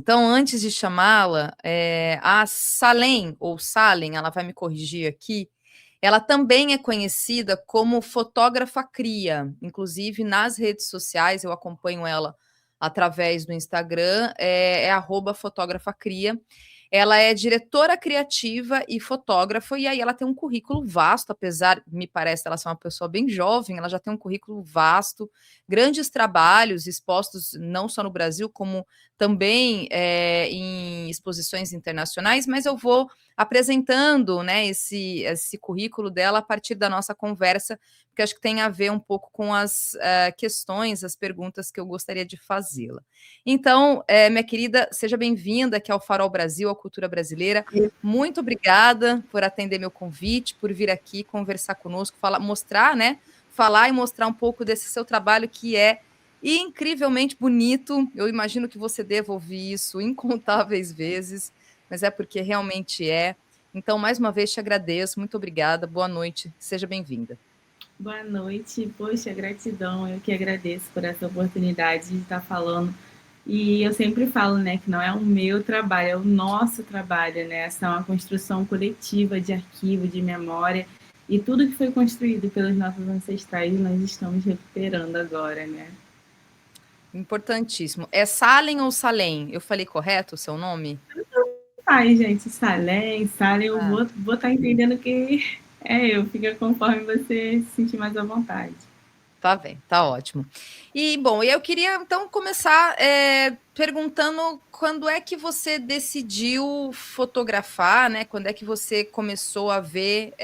Então, antes de chamá-la, a Salem, ou Salem, ela vai me corrigir aqui, ela também é conhecida como fotógrafa cria. Inclusive, nas redes sociais, eu acompanho ela através do Instagram, @fotógrafa cria. Ela é diretora criativa e fotógrafa, e aí ela tem um currículo vasto, apesar, me parece, ela ser uma pessoa bem jovem, ela já tem um currículo vasto, grandes trabalhos expostos não só no Brasil, como também em exposições internacionais, mas eu vou apresentando, né, esse currículo dela a partir da nossa conversa, porque acho que tem a ver um pouco com as questões, as perguntas que eu gostaria de fazê-la. Então, minha querida, seja bem-vinda aqui ao Farol Brasil, à cultura brasileira. Muito obrigada por atender meu convite, por vir aqui conversar conosco, mostrar, né? Falar e mostrar um pouco desse seu trabalho que é incrivelmente bonito. Eu imagino que você deva ouvir isso incontáveis vezes, mas é porque realmente é. Então, mais uma vez, te agradeço. Muito obrigada. Boa noite. Seja bem-vinda. Boa noite, poxa, gratidão, eu que agradeço por essa oportunidade de estar falando. E eu sempre falo, né, que não é o meu trabalho, é o nosso trabalho, né? Essa é uma construção coletiva de arquivo, de memória, e tudo que foi construído pelos nossos ancestrais nós estamos recuperando agora, né? Importantíssimo. É Salem ou Salem? Eu falei correto o seu nome? Ai, gente, Salem, eu Ah. vou estar entendendo que eu, fica conforme você se sentir mais à vontade. Tá bem, tá ótimo. E, bom, eu queria então começar perguntando quando é que você decidiu fotografar, né? Quando é que você começou a ver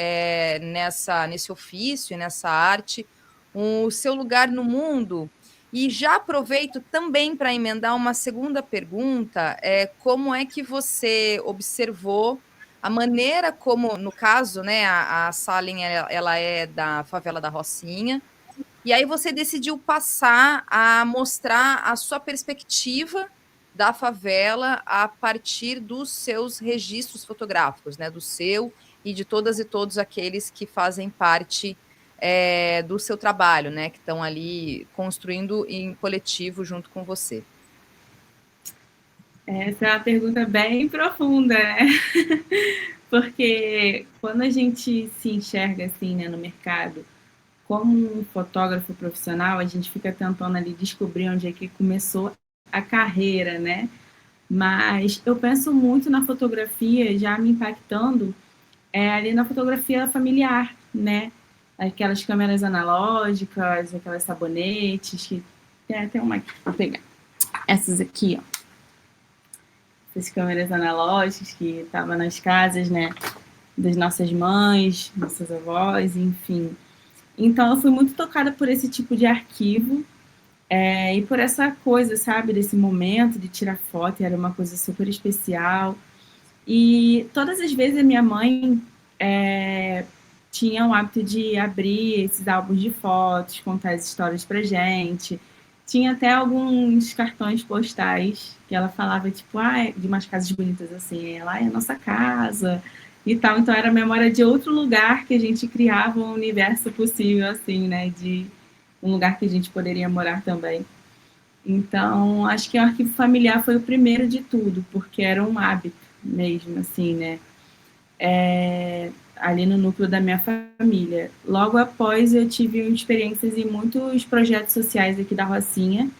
nesse ofício, e nessa arte, o seu lugar no mundo? E já aproveito também para emendar uma segunda pergunta: como é que você observou a maneira como, no caso, né, a Salem ela é da favela da Rocinha? E aí você decidiu passar a mostrar a sua perspectiva da favela a partir dos seus registros fotográficos, né? Do seu e de todas e todos aqueles que fazem parte do seu trabalho, né? Que estão ali construindo em coletivo junto com você. Essa é uma pergunta bem profunda, né? Porque quando a gente se enxerga assim, né, no mercado, como um fotógrafo profissional, a gente fica tentando ali descobrir onde é que começou a carreira, né? Mas eu penso muito na fotografia, já me impactando, ali na fotografia familiar, né? Aquelas câmeras analógicas, aquelas sabonetes, que tem até uma aqui, vou pegar. Essas aqui, ó. Essas câmeras analógicas que estavam nas casas, né? Das nossas mães, nossas avós, enfim. Então, eu fui muito tocada por esse tipo de arquivo e por essa coisa, sabe, desse momento de tirar foto, era uma coisa super especial. E todas as vezes a minha mãe tinha o hábito de abrir esses álbuns de fotos, contar as histórias pra gente. Tinha até alguns cartões postais que ela falava, tipo, de umas casas bonitas assim, ela é a nossa casa e tal. Então era a memória de outro lugar que a gente criava um universo possível, assim, né? De um lugar que a gente poderia morar também. Então, acho que o arquivo familiar foi o primeiro de tudo, porque era um hábito mesmo, assim, né? Ali no núcleo da minha família. Logo após, eu tive experiências em muitos projetos sociais aqui da Rocinha,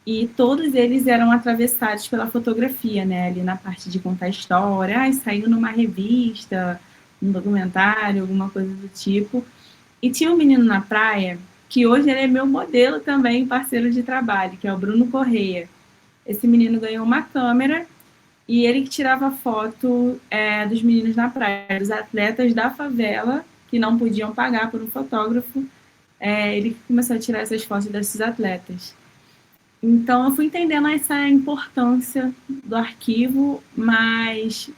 e todos eles eram atravessados pela fotografia, né? Ali na parte de contar história, saiu numa revista, um documentário, alguma coisa do tipo. E tinha um menino na praia, que hoje ele é meu modelo também, parceiro de trabalho, que é o Bruno Correia. Esse menino ganhou uma câmera e ele que tirava foto dos meninos na praia, dos atletas da favela, que não podiam pagar por um fotógrafo. Ele que começou a tirar essas fotos desses atletas. Então, eu fui entendendo essa importância do arquivo, mas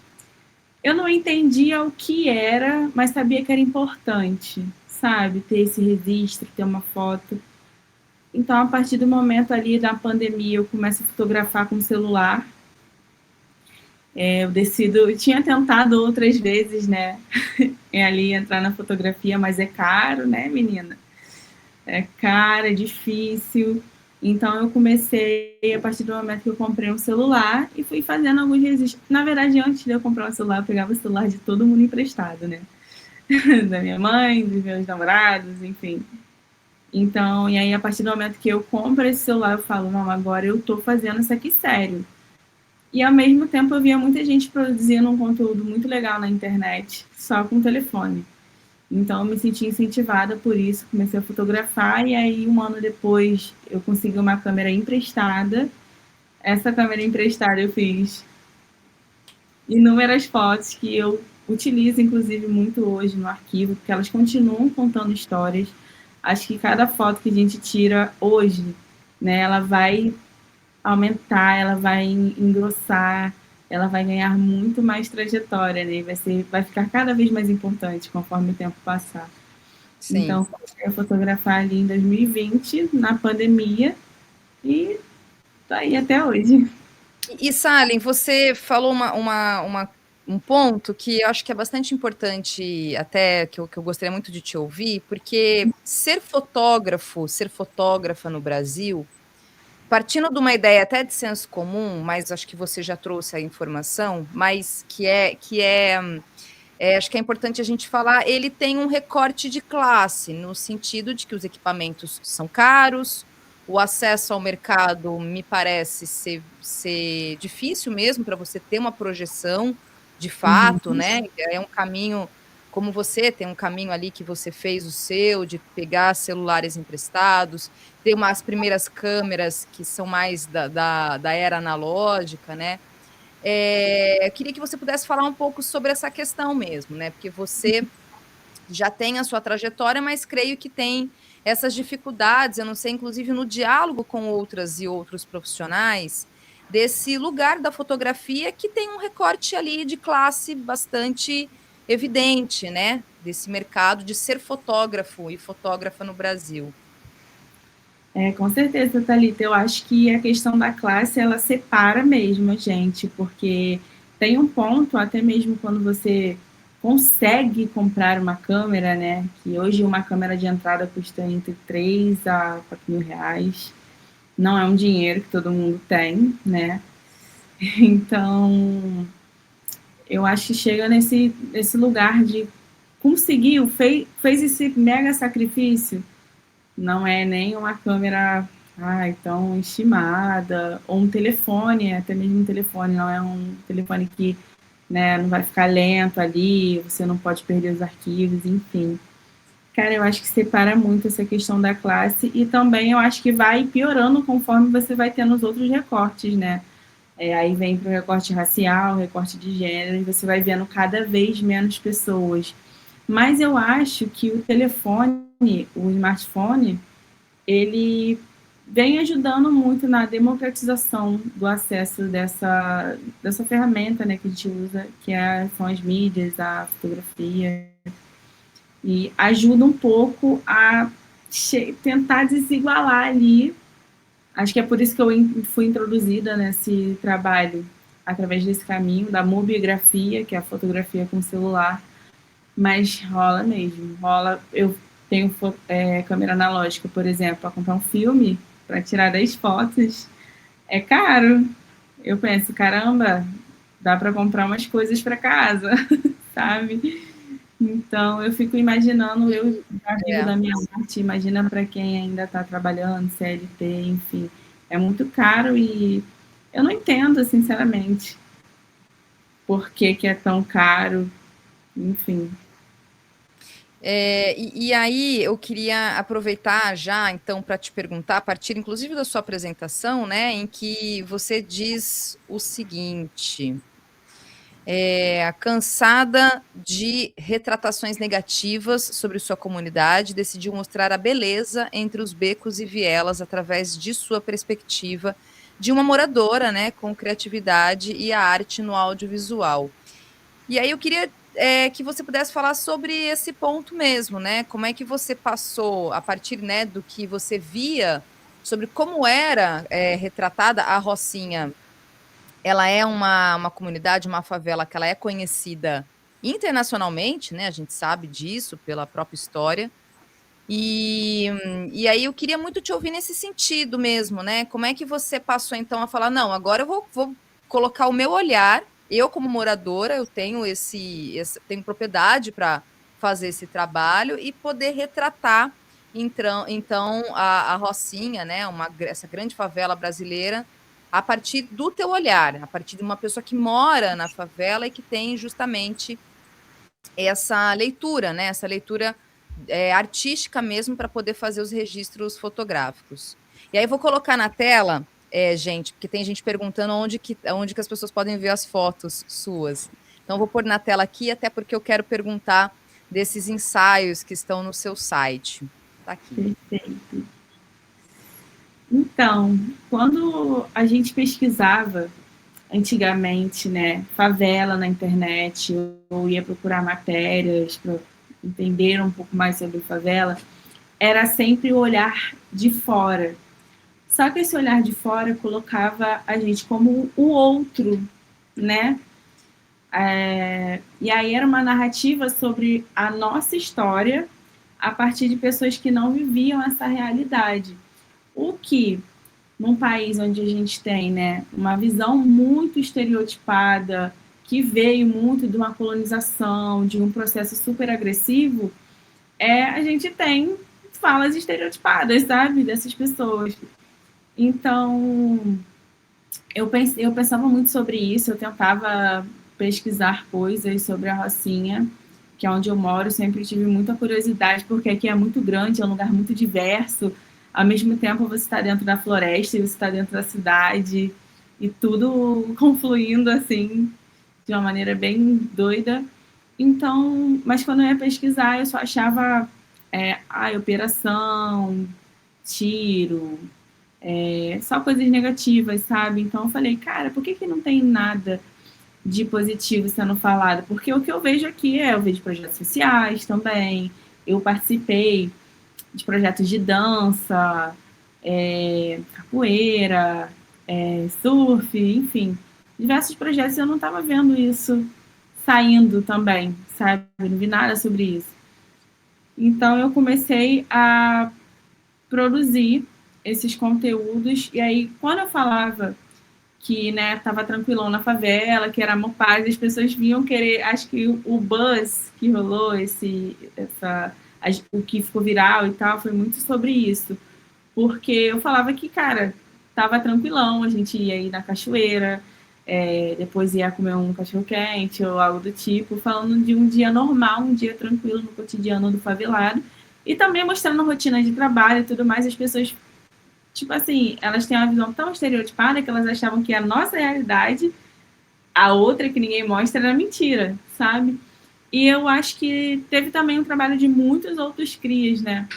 eu não entendia o que era, mas sabia que era importante, sabe? Ter esse registro, ter uma foto. Então, a partir do momento ali da pandemia, eu começo a fotografar com o celular. Eu decido, tinha tentado outras vezes, né? Ali entrar na fotografia, mas é caro, né, menina? É caro, é difícil. Então, eu comecei, a partir do momento que eu comprei um celular, e fui fazendo alguns registros. Na verdade, antes de eu comprar um celular, eu pegava o celular de todo mundo emprestado, né? Da minha mãe, dos meus namorados, enfim. Então, e aí, a partir do momento que eu compro esse celular, eu falo, não, agora eu tô fazendo isso aqui sério. E, ao mesmo tempo, eu via muita gente produzindo um conteúdo muito legal na internet, só com o telefone. Então, eu me senti incentivada por isso, comecei a fotografar, e aí, um ano depois, eu consegui uma câmera emprestada. Essa câmera emprestada eu fiz inúmeras fotos que eu utilizo, inclusive, muito hoje no arquivo, porque elas continuam contando histórias. Acho que cada foto que a gente tira hoje, né, ela vai aumentar, ela vai engrossar, ela vai ganhar muito mais trajetória, né? Vai ficar cada vez mais importante conforme o tempo passar. Sim. Então, comecei a fotografar ali em 2020, na pandemia, e tá aí até hoje. E Salem, você falou um ponto que eu acho que é bastante importante, até que eu gostaria muito de te ouvir, porque ser fotógrafo, ser fotógrafa no Brasil, partindo de uma ideia até de senso comum, mas acho que você já trouxe a informação, mas acho que é importante a gente falar, ele tem um recorte de classe, no sentido de que os equipamentos são caros, o acesso ao mercado me parece ser difícil mesmo para você ter uma projeção de fato, Uhum. né? É um caminho, como você tem um caminho ali que você fez o seu, de pegar celulares emprestados, ter umas primeiras câmeras que são mais da era analógica, né? Eu queria que você pudesse falar um pouco sobre essa questão mesmo, né? Porque você já tem a sua trajetória, mas creio que tem essas dificuldades, eu não sei, inclusive no diálogo com outras e outros profissionais, desse lugar da fotografia que tem um recorte ali de classe bastante evidente, né? Desse mercado de ser fotógrafo e fotógrafa no Brasil. Com certeza, Thalita. Eu acho que a questão da classe, ela separa mesmo a gente, porque tem um ponto, até mesmo quando você consegue comprar uma câmera, né? Que hoje uma câmera de entrada custa entre 3 a 4 mil reais. Não é um dinheiro que todo mundo tem, né? Então, eu acho que chega nesse lugar de conseguiu, fez esse mega sacrifício, não é nem uma câmera tão estimada, ou um telefone, até mesmo um telefone, não é um telefone que, né, não vai ficar lento ali, você não pode perder os arquivos, enfim. Cara, eu acho que separa muito essa questão da classe, e também eu acho que vai piorando conforme você vai tendo os outros recortes, né? Aí vem para o recorte racial, recorte de gênero, e você vai vendo cada vez menos pessoas. Mas eu acho que o telefone, o smartphone, ele vem ajudando muito na democratização do acesso dessa ferramenta, né, que a gente usa, são as mídias, a fotografia, e ajuda um pouco a tentar desigualar ali. Acho que é por isso que eu fui introduzida nesse trabalho, através desse caminho da mobigrafia, que é a fotografia com celular, mas rola mesmo, rola. Eu tenho câmera analógica, por exemplo, para comprar um filme, para tirar 10 fotos, é caro. Eu penso, caramba, dá para comprar umas coisas para casa, sabe? Então, eu fico imaginando, eu já vivo É. da minha arte, imagina para quem ainda está trabalhando, CLT, enfim. É muito caro e eu não entendo, sinceramente, por que, que é tão caro, enfim. E aí eu queria aproveitar já, então, para te perguntar, a partir inclusive da sua apresentação, né, em que você diz o seguinte: cansada de retratações negativas sobre sua comunidade, decidiu mostrar a beleza entre os becos e vielas através de sua perspectiva de uma moradora, né, com criatividade e a arte no audiovisual. E aí eu queria que você pudesse falar sobre esse ponto mesmo, né? Como é que você passou, a partir, né, do que você via, sobre como era retratada a Rocinha. Ela é uma comunidade, uma favela que ela é conhecida internacionalmente, né? A gente sabe disso pela própria história. E aí eu queria muito te ouvir nesse sentido mesmo, né? Como é que você passou então a falar, não, agora eu vou colocar o meu olhar, eu como moradora, eu tenho tenho propriedade para fazer esse trabalho e poder retratar então a Rocinha, né? Essa grande favela brasileira, a partir do teu olhar, a partir de uma pessoa que mora na favela e que tem justamente essa leitura, né? Essa leitura artística mesmo para poder fazer os registros fotográficos. E aí vou colocar na tela, gente, porque tem gente perguntando onde que as pessoas podem ver as fotos suas. Então vou pôr na tela aqui, até porque eu quero perguntar desses ensaios que estão no seu site. Tá aqui. Perfeito. Então, quando a gente pesquisava antigamente, né, favela na internet, ou ia procurar matérias para entender um pouco mais sobre favela, era sempre o olhar de fora. Só que esse olhar de fora colocava a gente como o outro, né? E aí era uma narrativa sobre a nossa história a partir de pessoas que não viviam essa realidade. O que, num país onde a gente tem, né, uma visão muito estereotipada, que veio muito de uma colonização, de um processo super agressivo, a gente tem falas estereotipadas, sabe, dessas pessoas. Então, eu pensava muito sobre isso, eu tentava pesquisar coisas sobre a Rocinha, que é onde eu moro, sempre tive muita curiosidade, porque aqui é muito grande, é um lugar muito diverso, ao mesmo tempo você está dentro da floresta e você está dentro da cidade, e tudo confluindo assim, de uma maneira bem doida. Então, mas quando eu ia pesquisar, eu só achava operação, tiro, só coisas negativas, sabe? Então eu falei, cara, por que não tem nada de positivo sendo falado? Porque o que eu vejo aqui eu vejo projetos sociais também, eu participei de projetos de dança, capoeira, surf, enfim, diversos projetos, e eu não estava vendo isso saindo também, sabe? Não vi nada sobre isso. Então eu comecei a produzir esses conteúdos, e aí quando eu falava que, né, tava tranquilão na favela, que era amor paz, as pessoas vinham querer, acho que o buzz que rolou, o que ficou viral e tal, foi muito sobre isso, porque eu falava que, cara, tava tranquilão, a gente ia ir na cachoeira, depois ia comer um cachorro-quente ou algo do tipo, falando de um dia normal, um dia tranquilo no cotidiano do favelado, e também mostrando rotina de trabalho e tudo mais. As pessoas, tipo assim, elas têm uma visão tão estereotipada que elas achavam que a nossa realidade, a outra que ninguém mostra, era mentira, sabe? E eu acho que teve também um trabalho de muitos outros crias, né?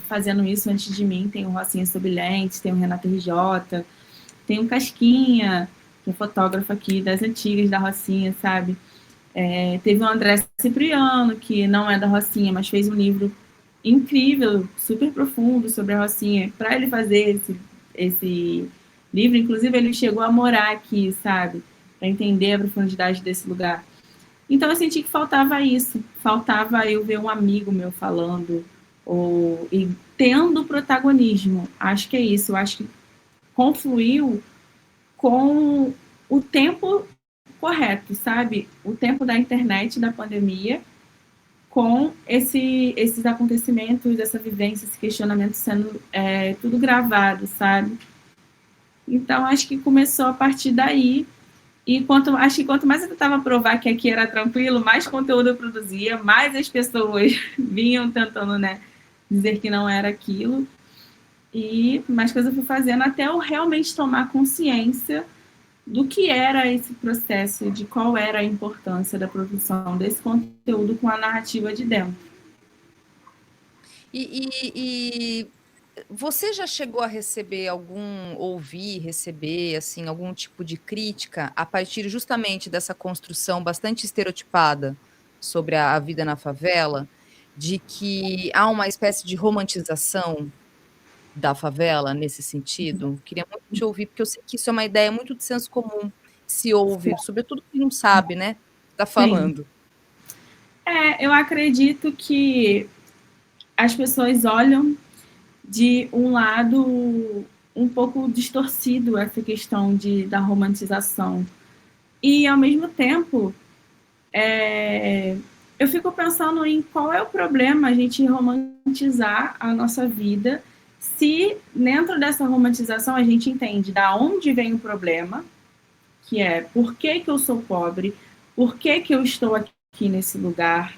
Fazendo isso antes de mim. Tem o Rocinha Sobilhentes, tem o Renato RJ, tem o Casquinha, que é fotógrafo aqui das antigas da Rocinha, sabe? Teve o André Cipriano, que não é da Rocinha, mas fez um livro incrível, super profundo sobre a Rocinha. Para ele fazer esse livro, inclusive, ele chegou a morar aqui, sabe? Para entender a profundidade desse lugar. Então eu senti que faltava isso, faltava eu ver um amigo meu falando, e tendo protagonismo. Acho que é isso, eu acho que confluiu com o tempo correto, sabe? O tempo da internet, da pandemia, com esses acontecimentos, essa vivência, esse questionamento sendo tudo gravado, sabe? Então, acho que começou a partir daí. E acho que quanto mais eu tentava provar que aqui era tranquilo, mais conteúdo eu produzia, mais as pessoas vinham tentando, né, dizer que não era aquilo. E mais coisas eu fui fazendo até eu realmente tomar consciência do que era esse processo, de qual era a importância da produção desse conteúdo com a narrativa de dentro. E você já chegou a receber, assim, algum tipo de crítica a partir justamente dessa construção bastante estereotipada sobre a vida na favela, de que há uma espécie de romantização da favela nesse sentido? Queria muito te ouvir, porque eu sei que isso é uma ideia muito de senso comum, se ouve, sobretudo quem não sabe, né, está falando. Eu acredito que as pessoas olham de um lado um pouco distorcido essa questão da romantização. E, ao mesmo tempo, eu fico pensando em qual é o problema a gente romantizar a nossa vida, se dentro dessa romantização a gente entende da onde vem o problema, que é por que eu sou pobre, por que eu estou aqui nesse lugar,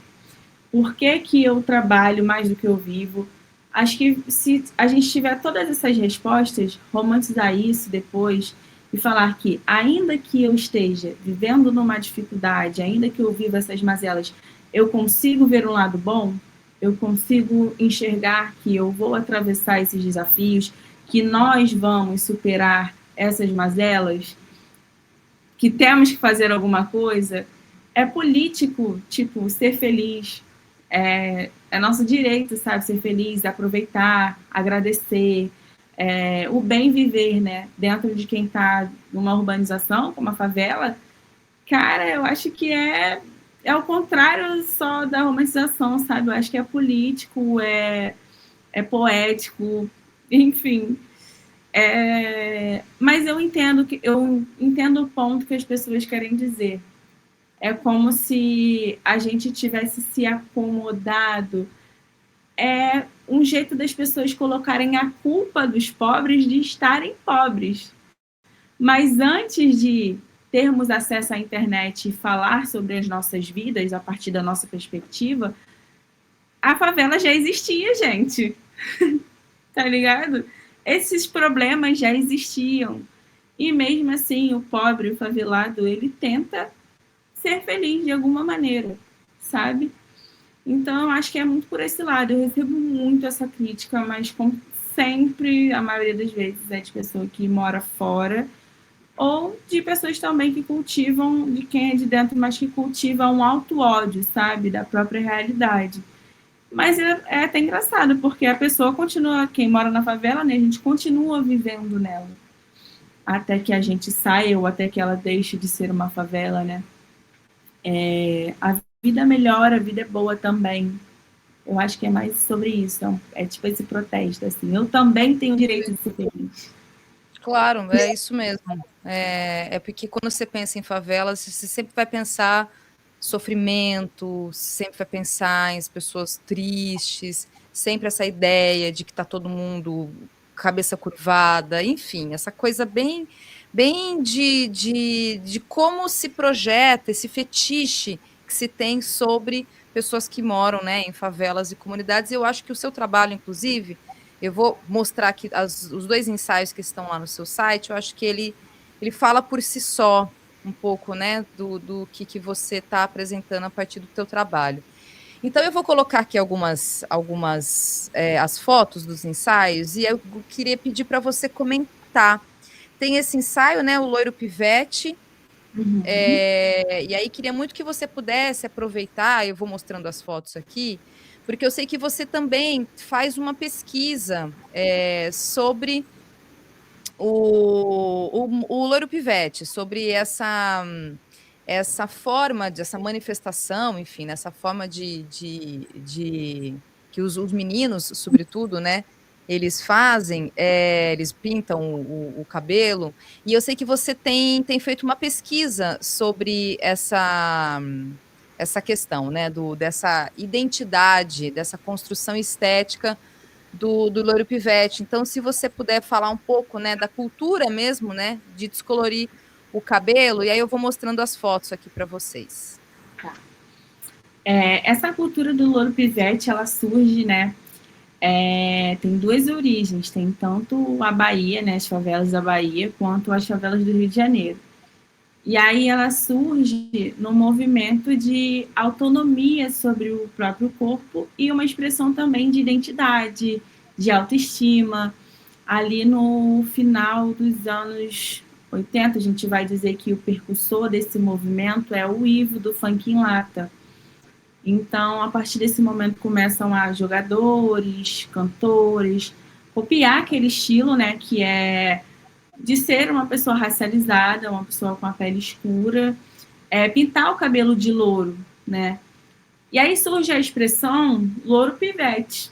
por que eu trabalho mais do que eu vivo. Acho que se a gente tiver todas essas respostas, romantizar isso depois e falar que, ainda que eu esteja vivendo numa dificuldade, ainda que eu viva essas mazelas, eu consigo ver um lado bom, eu consigo enxergar que eu vou atravessar esses desafios, que nós vamos superar essas mazelas, que temos que fazer alguma coisa. É político, tipo, ser feliz. É nosso direito, sabe? Ser feliz, aproveitar, agradecer. O bem viver, né? Dentro de quem está numa urbanização, como a favela, cara, eu acho que é o contrário só da romantização, sabe? Eu acho que é político, é poético, enfim. Mas eu entendo o ponto que as pessoas querem dizer. É como se a gente tivesse se acomodado. É um jeito das pessoas colocarem a culpa dos pobres de estarem pobres. Mas antes de termos acesso à internet e falar sobre as nossas vidas a partir da nossa perspectiva, a favela já existia, gente. Tá ligado? Esses problemas já existiam. E mesmo assim, o pobre, o favelado, ele tenta ser feliz de alguma maneira, sabe? Então, eu acho que é muito por esse lado. Eu recebo muito essa crítica, mas como sempre, a maioria das vezes é de pessoa que mora fora, ou de pessoas também que cultivam, de quem é de dentro, mas que cultiva um auto-ódio, sabe? Da própria realidade. Mas é até engraçado, porque a pessoa continua, quem mora na favela, né? A gente continua vivendo nela. Até que a gente saia, ou até que ela deixe de ser uma favela, né? A vida melhora, a vida é boa também. Eu acho que é mais sobre isso. É tipo esse protesto, assim. Eu também tenho o direito de ser feliz. Claro, é isso mesmo. Porque quando você pensa em favelas, você sempre vai pensar sofrimento, sempre vai pensar em pessoas tristes, sempre essa ideia de que está todo mundo cabeça curvada, enfim, essa coisa bem, bem de como se projeta esse fetiche que se tem sobre pessoas que moram, né, em favelas e comunidades. Eu acho que o seu trabalho, inclusive, eu vou mostrar aqui os dois ensaios que estão lá no seu site. Eu acho que ele fala por si só um pouco, né, do que você está apresentando a partir do teu trabalho. Então, eu vou colocar aqui algumas as fotos dos ensaios, e eu queria pedir para você comentar. Tem esse ensaio, né, o Loiro Pivete, e aí queria muito que você pudesse aproveitar, eu vou mostrando as fotos aqui, porque eu sei que você também faz uma pesquisa sobre o Loiro Pivete, sobre essa forma, essa manifestação, enfim, essa forma de que os meninos, sobretudo, né, eles fazem, eles pintam o cabelo, e eu sei que você tem feito uma pesquisa sobre essa questão, né, dessa identidade, dessa construção estética do Loiro Pivete. Então, se você puder falar um pouco, né, da cultura mesmo, né, de descolorir o cabelo, e aí eu vou mostrando as fotos aqui para vocês. Tá. Essa cultura do Louro Pivete, ela surge, né, tem duas origens, tem tanto a Bahia, né, as favelas da Bahia, quanto as favelas do Rio de Janeiro. E aí ela surge no movimento de autonomia sobre o próprio corpo e uma expressão também de identidade, de autoestima. Ali no final dos anos 80, a gente vai dizer que o percussor desse movimento é o Ivo, do Funk em Lata. Então, a partir desse momento, começam a jogadores, cantores, copiar aquele estilo, né, que é de ser uma pessoa racializada, uma pessoa com a pele escura, pintar o cabelo de louro, né? E aí surge a expressão louro pivete,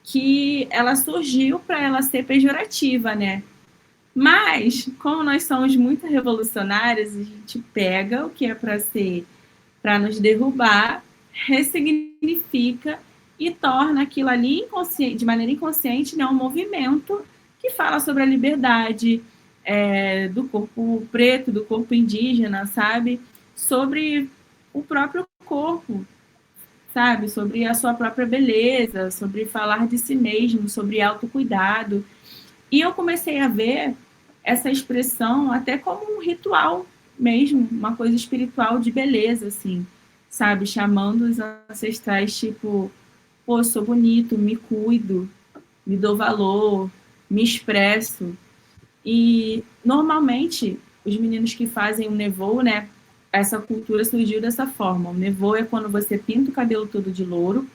que ela surgiu para ela ser pejorativa, né? Mas, como nós somos muito revolucionários, a gente pega o que é para ser, para nos derrubar, ressignifica e torna aquilo ali de maneira inconsciente, né, um movimento que fala sobre a liberdade do corpo preto, do corpo indígena, sabe? Sobre o próprio corpo, sabe? Sobre a sua própria beleza, sobre falar de si mesmo, sobre autocuidado. E eu comecei a ver essa expressão até como um ritual mesmo, uma coisa espiritual de beleza, assim, sabe? Chamando os ancestrais, tipo, pô, sou bonito, me cuido, me dou valor, me expresso. E, normalmente, os meninos que fazem o nevô, né, essa cultura surgiu dessa forma. O nevô é quando você pinta o cabelo todo de louro,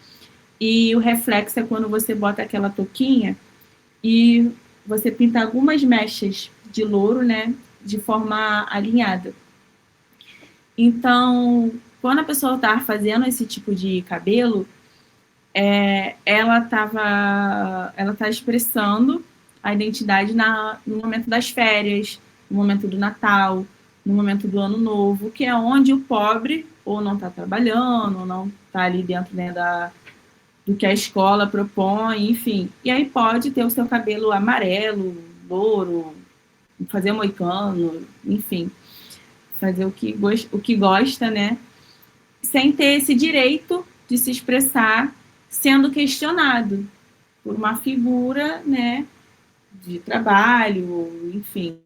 e o reflexo é quando você bota aquela touquinha e você pinta algumas mechas de louro, né, de forma alinhada. Então, quando a pessoa estava fazendo esse tipo de cabelo, ela tá expressando a identidade no momento das férias, no momento do Natal, no momento do Ano Novo, que é onde o pobre ou não está trabalhando, ou não está ali dentro, né, do que a escola propõe, enfim. E aí pode ter o seu cabelo amarelo, louro, fazer moicano, enfim, fazer o que gosta, né? Sem ter esse direito de se expressar sendo questionado por uma figura, né, de trabalho, enfim.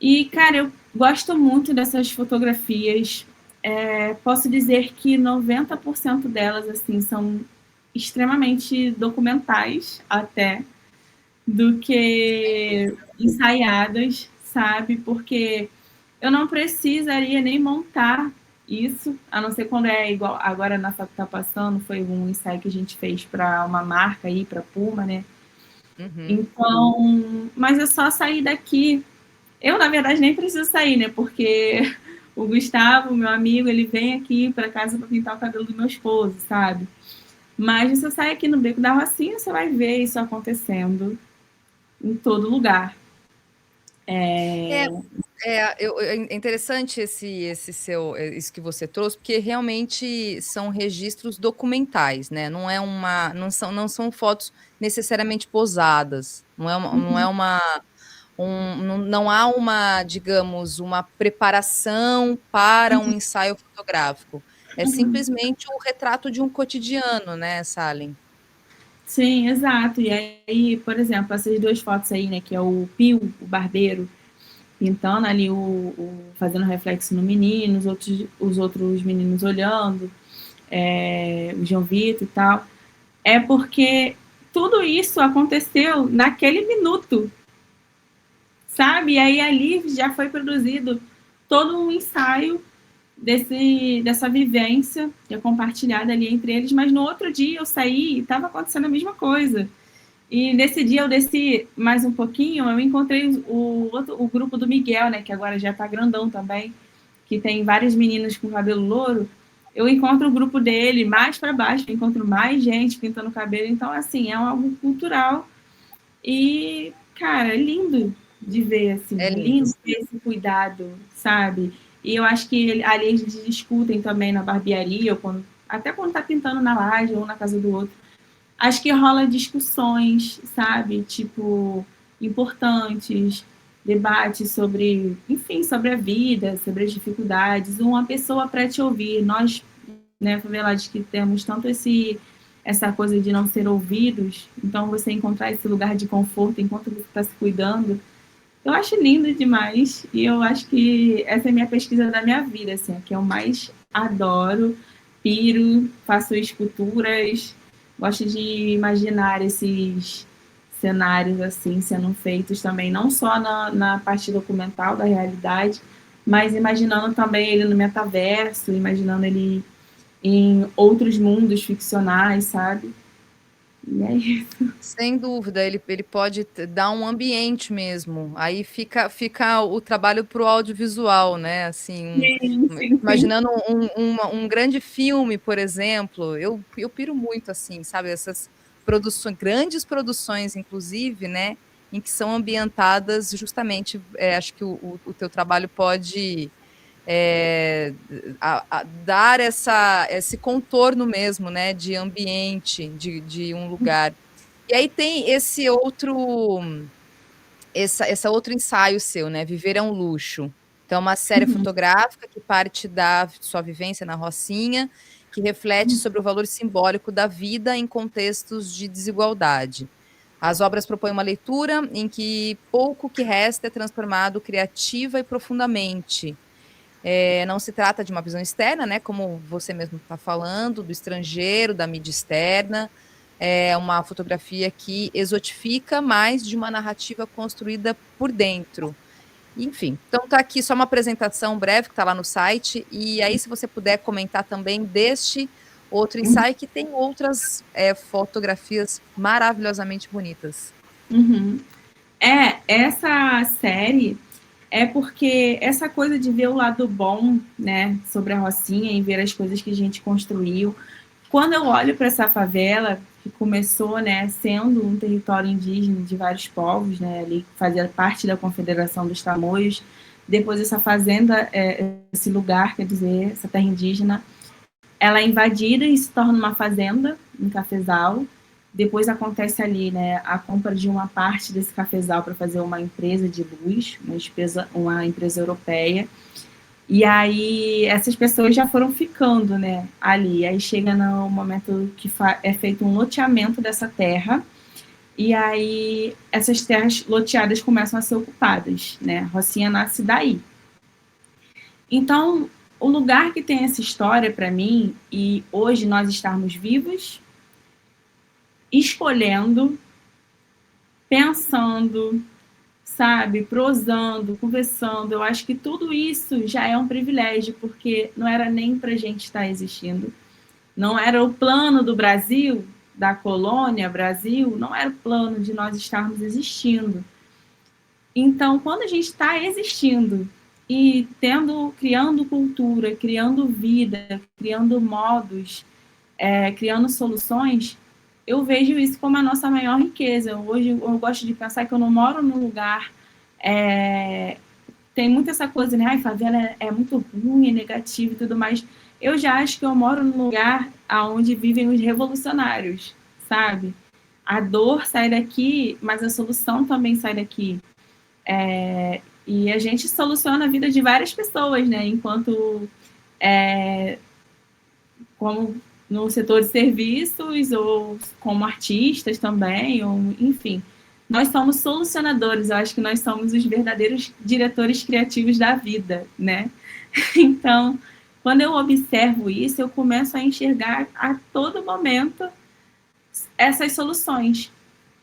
E, cara, eu gosto muito dessas fotografias. Posso dizer que 90% delas, assim, são extremamente documentais, até, do que ensaiadas, sabe? Porque eu não precisaria nem montar isso, a não ser quando é igual agora na Fato tá passando, foi um ensaio que a gente fez para uma marca aí, para Puma, né? Então, mas é só sair daqui. Eu, na verdade, nem preciso sair, né? Porque o Gustavo, meu amigo, ele vem aqui para casa para pintar o cabelo do meu esposo, sabe? Mas você sai aqui no Beco da Rocinha, você vai ver isso acontecendo em todo lugar. É interessante isso que você trouxe, porque realmente são registros documentais, né? Não são fotos necessariamente posadas. Não há uma, digamos, uma preparação para um ensaio fotográfico. É simplesmente o retrato de um cotidiano, né, Salem? Sim, exato. E aí, por exemplo, essas duas fotos aí, né, que é o Pio, o barbeiro, pintando ali, fazendo reflexo no menino, os outros meninos olhando, o João Vitor e tal, é porque tudo isso aconteceu naquele minuto, sabe? E aí ali já foi produzido todo um ensaio dessa vivência que é compartilhada ali entre eles, mas no outro dia eu saí e estava acontecendo a mesma coisa. E nesse dia eu desci mais um pouquinho, eu encontrei o grupo do Miguel, né, que agora já está grandão também, que tem vários meninos com cabelo louro. Eu encontro o grupo dele mais para baixo, eu encontro mais gente pintando cabelo. Então, assim, é algo cultural e, cara, é lindo de ver, assim, É é lindo. lindo ter esse cuidado, sabe? E eu acho que ali eles discutem também na barbearia, ou até quando tá pintando na laje ou na casa do outro. Acho que rola discussões, sabe? Tipo, importantes, debates sobre, enfim, sobre a vida, sobre as dificuldades. Uma pessoa para te ouvir. Nós, né, favelados, que temos tanto essa coisa de não ser ouvidos, então você encontrar esse lugar de conforto enquanto você está se cuidando, eu acho lindo demais. E eu acho que essa é a minha pesquisa da minha vida, assim, que eu mais adoro, piro, faço esculturas, gosto de imaginar esses cenários assim sendo feitos também, não só na parte documental da realidade, mas imaginando também ele no metaverso, imaginando ele em outros mundos ficcionais, sabe? E é isso. Sem dúvida, ele pode dar um ambiente mesmo. Aí fica o trabalho para o audiovisual, né? Assim, Sim, sim, sim. imaginando um grande filme, por exemplo. Eu piro muito assim, sabe? grandes produções, inclusive, né, em que são ambientadas justamente, acho que o teu trabalho pode dar esse contorno mesmo, né, de ambiente, de um lugar. E aí tem esse outro ensaio seu, né, Viver é um Luxo. Então, é uma série fotográfica que parte da sua vivência na Rocinha, que reflete sobre o valor simbólico da vida em contextos de desigualdade. As obras propõem uma leitura em que pouco que resta é transformado criativa e profundamente. Não se trata de uma visão externa, né, como você mesmo está falando, do estrangeiro, da mídia externa. É uma fotografia que exotifica mais de uma narrativa construída por dentro. Enfim, então tá aqui só uma apresentação breve que está lá no site, e aí se você puder comentar também deste outro ensaio, que tem outras fotografias maravilhosamente bonitas. Essa série é porque essa coisa de ver o lado bom, né, sobre a Rocinha e ver as coisas que a gente construiu. Quando eu olho para essa favela, que começou, né, sendo um território indígena de vários povos, né, ali fazia parte da Confederação dos Tamoios, depois essa fazenda, esse lugar, quer dizer, essa terra indígena, ela é invadida e se torna uma fazenda, um cafezal. Depois acontece ali, né, a compra de uma parte desse cafezal para fazer uma empresa de luz, uma empresa europeia. E aí essas pessoas já foram ficando, né, ali. Aí chega no momento que é feito um loteamento dessa terra, e aí essas terras loteadas começam a ser ocupadas, né? Rocinha nasce daí. Então, o lugar que tem essa história para mim, e hoje nós estarmos vivos, escolhendo, pensando, sabe, prosando, conversando, eu acho que tudo isso já é um privilégio, porque não era nem para a gente estar existindo, não era o plano do Brasil, da colônia Brasil, não era o plano de nós estarmos existindo. Então, quando a gente está existindo e criando cultura, criando vida, criando modos, criando soluções, eu vejo isso como a nossa maior riqueza. Hoje eu gosto de pensar que eu não moro num lugar... tem muito essa coisa, né? Ai, favela é muito ruim, é negativo e tudo mais. Eu já acho que eu moro num lugar onde vivem os revolucionários, sabe? A dor sai daqui, mas a solução também sai daqui. E a gente soluciona a vida de várias pessoas, né? Enquanto... como no setor de serviços, ou como artistas também, ou, enfim. Nós somos solucionadores, eu acho que nós somos os verdadeiros diretores criativos da vida, né? Então, quando eu observo isso, eu começo a enxergar a todo momento essas soluções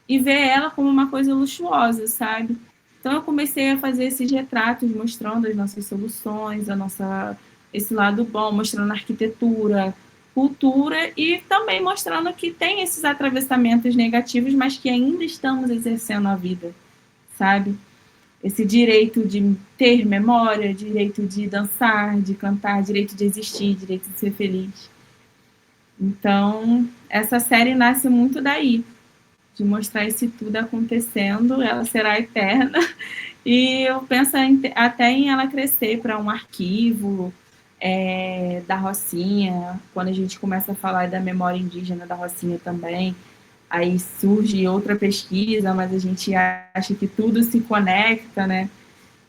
e ver ela como uma coisa luxuosa, sabe? Então, eu comecei a fazer esses retratos mostrando as nossas soluções, esse lado bom, mostrando a arquitetura, cultura, e também mostrando que tem esses atravessamentos negativos, mas que ainda estamos exercendo a vida, sabe? Esse direito de ter memória, direito de dançar, de cantar, direito de existir, direito de ser feliz. Então, essa série nasce muito daí, de mostrar isso tudo acontecendo. Ela será eterna, e eu penso até em ela crescer para um arquivo da Rocinha. Quando a gente começa a falar da memória indígena da Rocinha também, aí surge outra pesquisa, mas a gente acha que tudo se conecta, né?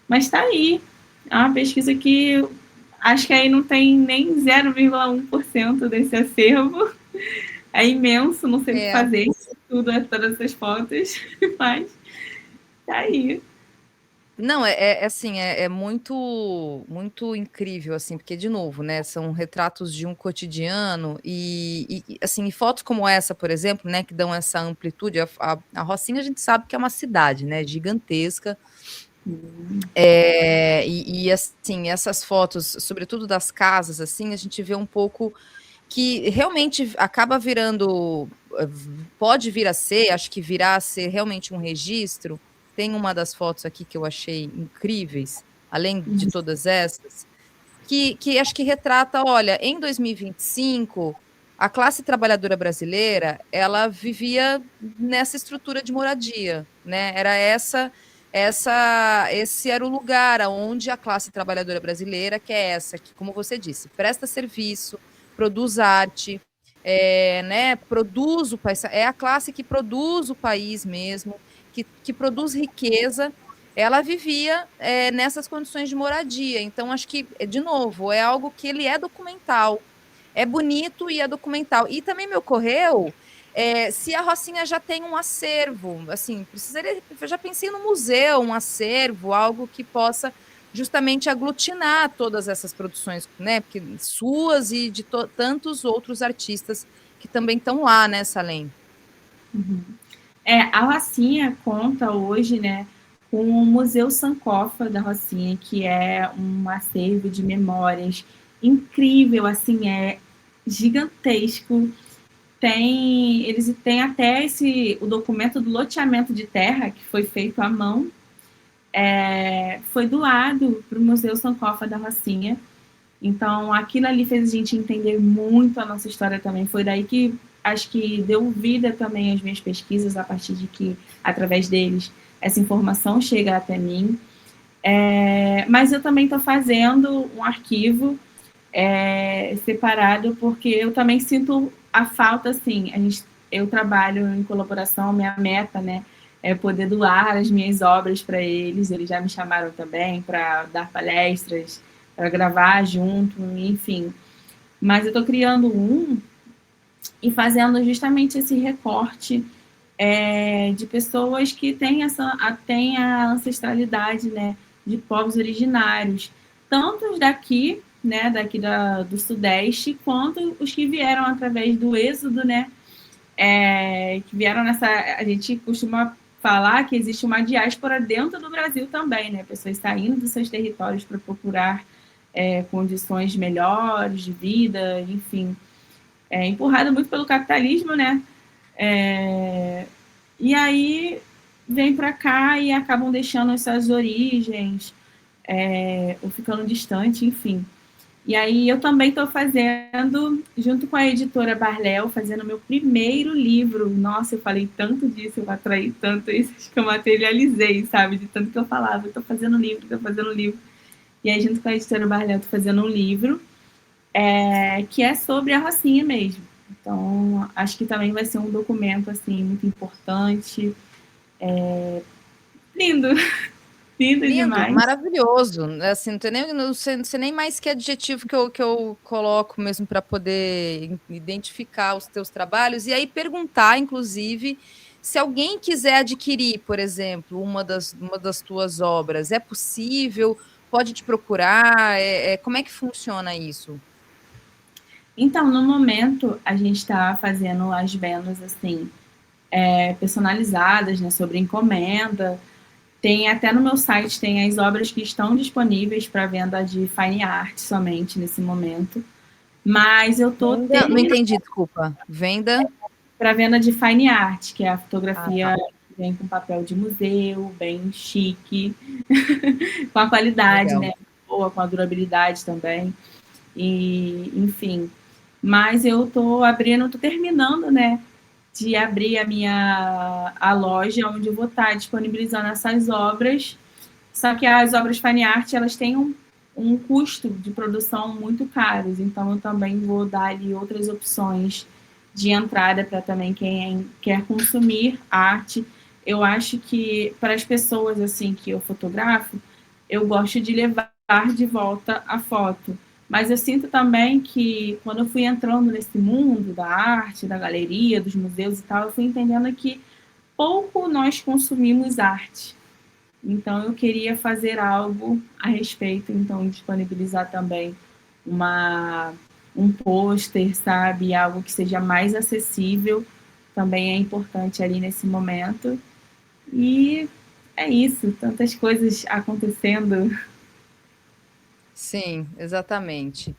Mas está aí, é uma pesquisa que acho que aí não tem nem 0,1% desse acervo, é imenso, não sei o que fazer, tudo, todas essas fotos, mas está aí. Não, assim, muito, muito incrível, assim, porque, de novo, né, são retratos de um cotidiano e assim, fotos como essa, por exemplo, né, que dão essa amplitude. A Rocinha, a gente sabe que é uma cidade, né, gigantesca. Assim, essas fotos, sobretudo das casas, assim, a gente vê um pouco que realmente acaba virando, pode vir a ser, acho que virá a ser realmente um registro. Tem uma das fotos aqui que eu achei incríveis, além de todas essas, que acho que retrata, olha, em 2025, a classe trabalhadora brasileira, ela vivia nessa estrutura de moradia, né? Era esse era o lugar onde a classe trabalhadora brasileira, que é essa, que, como você disse, presta serviço, produz arte, né, produz o país, é a classe que produz o país mesmo, que produz riqueza, ela vivia nessas condições de moradia. Então, acho que, de novo, é algo que ele é documental, é bonito e é documental. E também me ocorreu se a Rocinha já tem um acervo, assim, precisaria, eu já pensei no museu, um acervo, algo que possa justamente aglutinar todas essas produções, né? Porque suas e de tantos outros artistas que também estão lá, né, Salem? Uhum. A Rocinha conta hoje, né, com o Museu Sankofa da Rocinha, que é um acervo de memórias incrível, assim, é gigantesco. Eles têm até o documento do loteamento de terra, que foi feito à mão, foi doado para o Museu Sankofa da Rocinha. Então, aquilo ali fez a gente entender muito a nossa história também. Foi daí que acho que deu vida também às minhas pesquisas, a partir de que, através deles, essa informação chega até mim. Mas eu também estou fazendo um arquivo separado, porque eu também sinto a falta, assim, eu trabalho em colaboração, minha meta, né, é poder doar as minhas obras para eles já me chamaram também para dar palestras, para gravar junto, enfim. Mas eu estou criando e fazendo justamente esse recorte de pessoas que têm a ancestralidade, né, de povos originários, tanto daqui, né, do Sudeste, quanto os que vieram através do êxodo, né, que vieram a gente costuma falar que existe uma diáspora dentro do Brasil também, né, pessoas saindo dos seus territórios para procurar condições melhores de vida, enfim, empurrada muito pelo capitalismo, né, e aí vem para cá e acabam deixando essas origens, ou ficando distante, enfim. E aí eu também estou fazendo, junto com a editora Barléu, fazendo meu primeiro livro. Nossa, eu falei tanto disso, eu atraí tanto isso, acho que eu materializei, sabe? De tanto que eu falava, estou fazendo um livro, estou fazendo um livro. E aí, junto com a editora Barléu, estou fazendo um livro que é sobre a Rocinha mesmo. Então, acho que também vai ser um documento, assim, muito importante. Lindo, lindo Lindo, demais. maravilhoso. Assim, não sei nem mais que adjetivo que eu coloco mesmo para poder identificar os teus trabalhos e aí perguntar, inclusive, se alguém quiser adquirir, por exemplo, uma das tuas obras, é possível? Pode te procurar? Como é que funciona isso? Então, no momento, a gente está fazendo as vendas, assim, personalizadas, né, sobre encomenda. Tem até no meu site, tem as obras que estão disponíveis para venda de fine art somente nesse momento. Mas eu estou Venda? Não entendi, desculpa. Venda? para venda de fine art, que é a Ah, tá. fotografia que vem com papel de museu, bem chique, com a qualidade, Legal. né, boa, com a durabilidade também. E, enfim. Mas eu estou terminando, né, de abrir a loja onde eu vou estar disponibilizando essas obras. Só que as obras fine art, elas têm um custo de produção muito caros, então eu também vou dar ali outras opções de entrada para também quem quer consumir arte. Eu acho que para as pessoas assim que eu fotografo, eu gosto de levar de volta a foto. Mas eu sinto também que quando eu fui entrando nesse mundo da arte, da galeria, dos museus e tal, eu fui entendendo que pouco nós consumimos arte. Então, eu queria fazer algo a respeito, então disponibilizar também um pôster, sabe? Algo que seja mais acessível, também é importante ali nesse momento. E é isso, tantas coisas acontecendo. Sim, exatamente.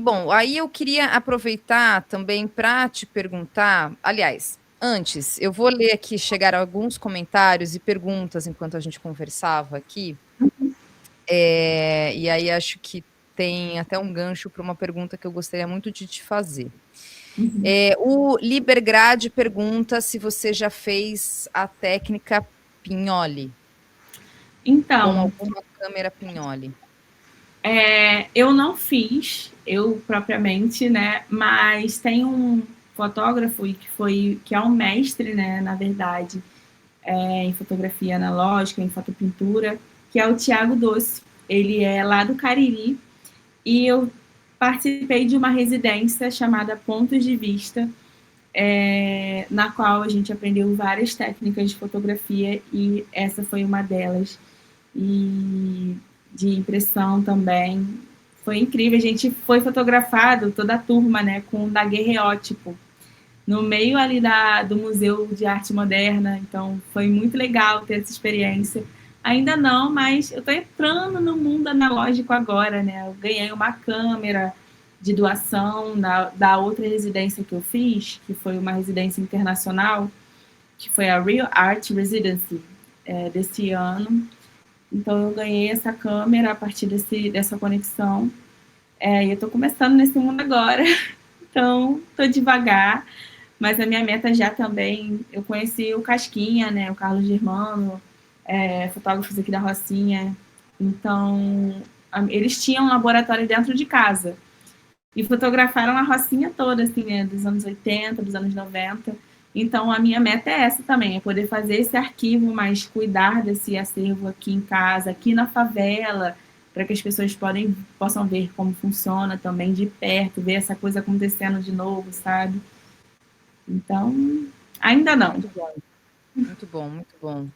Bom, aí eu queria aproveitar também para te perguntar, aliás, antes, eu vou ler aqui, chegaram alguns comentários e perguntas enquanto a gente conversava aqui, e aí acho que tem até um gancho para uma pergunta que eu gostaria muito de te fazer. Uhum. O Libergrade pergunta se você já fez a técnica Pinhole, com Então, alguma câmera Pinhole. eu não fiz, eu propriamente, né? Mas tem um fotógrafo que é um mestre, né? Na verdade, em fotografia analógica, em fotopintura, que é o Tiago Doce. Ele é lá do Cariri e eu participei de uma residência chamada Pontos de Vista, na qual a gente aprendeu várias técnicas de fotografia e essa foi uma delas. E de impressão também. Foi incrível, a gente foi fotografado, toda a turma, né, com um daguerreótipo, no meio ali do Museu de Arte Moderna, então foi muito legal ter essa experiência. Ainda não, mas eu estou entrando no mundo analógico agora, né? Eu ganhei uma câmera de doação da outra residência que eu fiz, que foi uma residência internacional, que foi a Real Art Residency desse ano. Então eu ganhei essa câmera a partir dessa conexão. E eu estou começando nesse mundo agora, então estou devagar. Mas a minha meta já também, eu conheci o Casquinha, né, o Carlos Germano, fotógrafos aqui da Rocinha. Então, eles tinham um laboratório dentro de casa e fotografaram a Rocinha toda, assim, né, dos anos 80, dos anos 90. Então, a minha meta é essa também, é poder fazer esse arquivo, mas cuidar desse acervo aqui em casa, aqui na favela, para que as pessoas possam ver como funciona também de perto, ver essa coisa acontecendo de novo, sabe? Então, ainda não. Muito bom, muito bom, muito bom.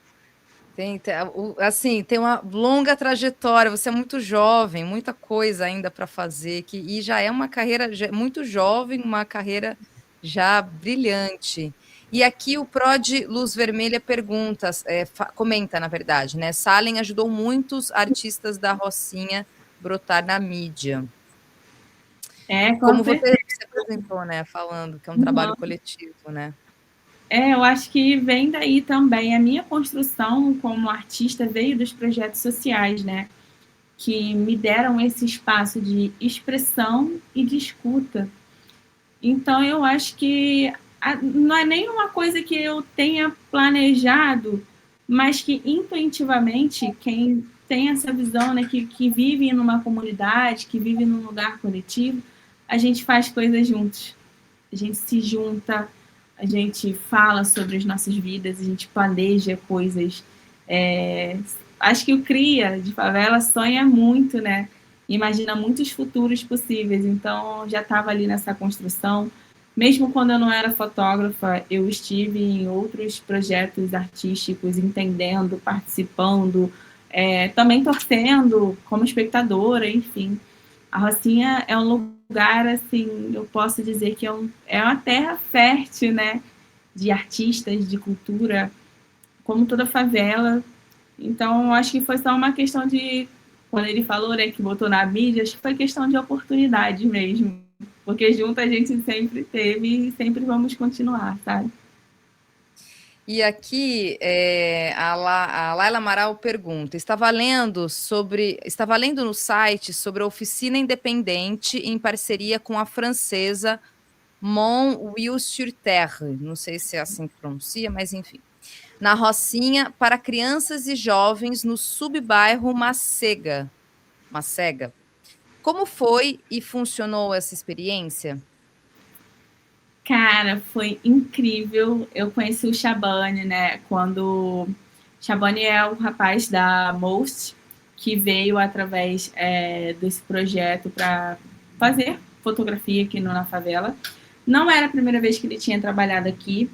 Assim, tem uma longa trajetória, você é muito jovem, muita coisa ainda para fazer, e já é uma carreira muito jovem, uma carreira já brilhante. E aqui o Prod Luz Vermelha pergunta, comenta, na verdade, né? Salem ajudou muitos artistas da Rocinha brotar na mídia. Com Como certeza. você se apresentou, né? Falando que é um trabalho coletivo, né? Eu acho que vem daí também. A minha construção como artista veio dos projetos sociais, né? Que me deram esse espaço de expressão e de escuta. Então, eu acho que não é nem uma coisa que eu tenha planejado, mas que intuitivamente, quem tem essa visão, né, que vive numa comunidade, que vive num lugar coletivo, a gente faz coisas juntos. A gente se junta, a gente fala sobre as nossas vidas, a gente planeja coisas. Acho que o Cria de Favela sonha muito, né? Imagina muitos futuros possíveis. Então, já estava ali nessa construção. Mesmo quando eu não era fotógrafa, eu estive em outros projetos artísticos, entendendo, participando, também torcendo como espectadora, enfim. A Rocinha é um lugar, assim, eu posso dizer que é uma terra fértil, né? De artistas, de cultura, como toda favela. Então, acho que foi só uma questão de, quando ele falou, né, que botou na mídia, acho que foi questão de oportunidade mesmo. Porque junto a gente sempre teve e sempre vamos continuar, sabe? E aqui a Laila Amaral pergunta: estava lendo no site sobre a oficina independente em parceria com a francesa Mont Will-sur-Terre, não sei se é assim que pronuncia, mas enfim, na Rocinha para crianças e jovens no subbairro Macega. Como foi e funcionou essa experiência? Cara, foi incrível. Eu conheci o Shabani, né? Quando Shabani é o rapaz da Most, que veio através desse projeto para fazer fotografia aqui na favela. Não era a primeira vez que ele tinha trabalhado aqui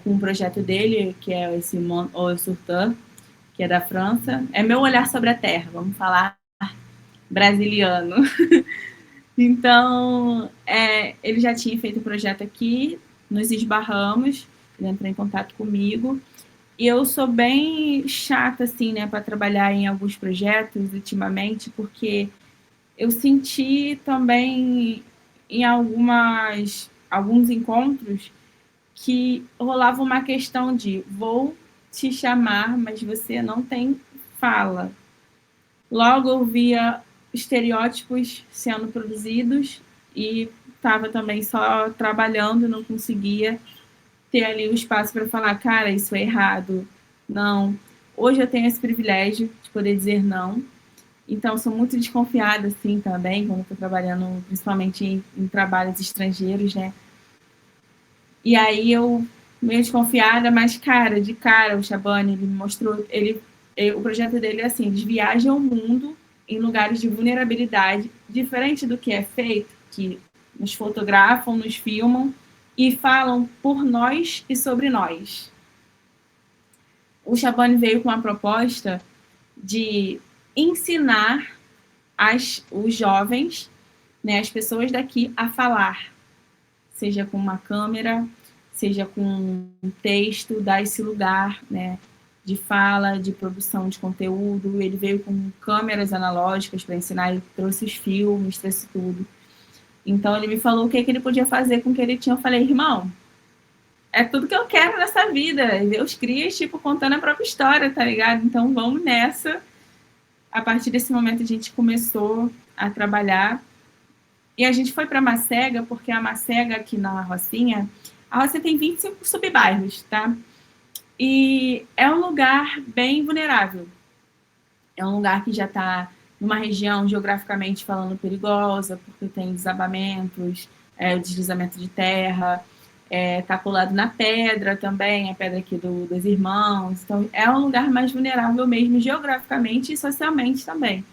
com um projeto dele, que é esse Mont Surtan, que é da França. É meu olhar sobre a terra, vamos falar brasiliano. Então, ele já tinha feito o projeto aqui, nos esbarramos, ele entrou em contato comigo. E eu sou bem chata, assim, né, para trabalhar em alguns projetos ultimamente, porque eu senti também em alguns encontros que rolava uma questão de vou te chamar, mas você não tem fala. Logo eu via estereótipos sendo produzidos e estava também só trabalhando, não conseguia ter ali o espaço para falar, cara, isso é errado, não. Hoje eu tenho esse privilégio de poder dizer não, então sou muito desconfiada, assim, também, quando estou trabalhando, principalmente em trabalhos estrangeiros, né? E aí eu, meio desconfiada, mas, cara, de cara, o Shabani, ele me mostrou, o projeto dele é assim, eles viajam o mundo em lugares de vulnerabilidade, diferente do que é feito, que nos fotografam, nos filmam e falam por nós e sobre nós. O Shabani veio com uma proposta de ensinar os jovens, né, as pessoas daqui a falar, seja com uma câmera, seja com um texto, dar esse lugar, né, de fala, de produção de conteúdo. Ele veio com câmeras analógicas para ensinar, ele trouxe os filmes, trouxe tudo. Então ele me falou o que ele podia fazer com o que ele tinha. Eu falei, irmão, é tudo que eu quero nessa vida, ver os crias, tipo, contando a própria história, tá ligado? Então vamos nessa. A partir desse momento a gente começou a trabalhar. E a gente foi para Macega, porque a Macega aqui na Rocinha, a Rocinha tem 25 subbairros, tá? E é um lugar bem vulnerável. É um lugar que já está numa região geograficamente falando perigosa, porque tem desabamentos, deslizamento de terra, está colado na pedra também, a pedra aqui dos irmãos. Então, é um lugar mais vulnerável mesmo, geograficamente e socialmente também.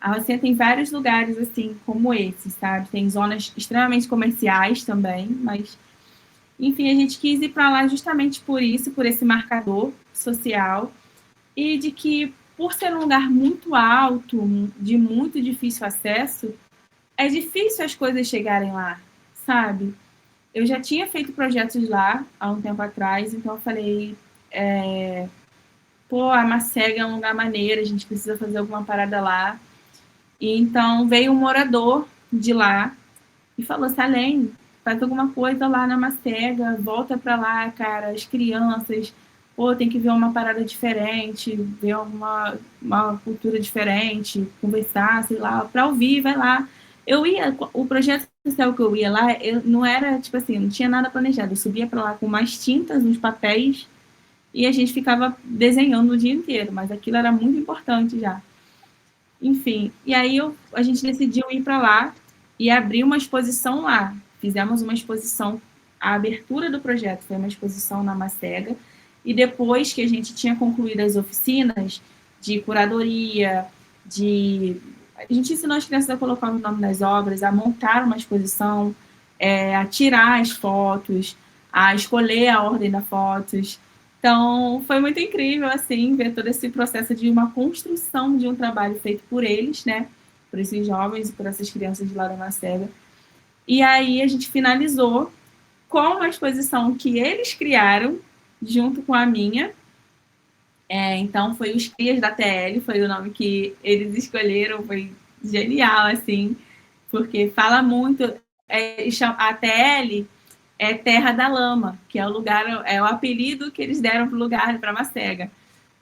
A Rocinha tem vários lugares assim como esse, sabe? Tem zonas extremamente comerciais também, mas enfim, a gente quis ir para lá justamente por isso, por esse marcador social e de que por ser um lugar muito alto, de muito difícil acesso, é difícil as coisas chegarem lá, sabe? Eu já tinha feito projetos lá há um tempo atrás, então eu falei, pô, a Macega é um lugar maneiro, a gente precisa fazer alguma parada lá. E então veio um morador de lá e falou, Salem, faz alguma coisa lá na Macega, volta para lá, cara, as crianças, pô, tem que ver uma parada diferente, ver uma cultura diferente, conversar, sei lá, para ouvir, vai lá. O projeto social que eu ia lá, eu não era, tipo assim, não tinha nada planejado, eu subia para lá com umas tintas, uns papéis, e a gente ficava desenhando o dia inteiro, mas aquilo era muito importante já. Enfim, e aí a gente decidiu ir para lá e abrir uma exposição lá. Fizemos uma exposição, a abertura do projeto foi uma exposição na Macega, e depois que a gente tinha concluído as oficinas de curadoria, a gente ensinou as crianças a colocar o nome das obras, a montar uma exposição, a tirar as fotos, a escolher a ordem das fotos. Então, foi muito incrível, assim, ver todo esse processo de uma construção de um trabalho feito por eles, né? Por esses jovens e por essas crianças de lá da Macega. E aí a gente finalizou com uma exposição que eles criaram, junto com a minha. Então, foi os Crias da TL, foi o nome que eles escolheram, foi genial, assim, porque fala muito. A TL é Terra da Lama, que é o lugar, é o apelido que eles deram para o lugar, para Macega.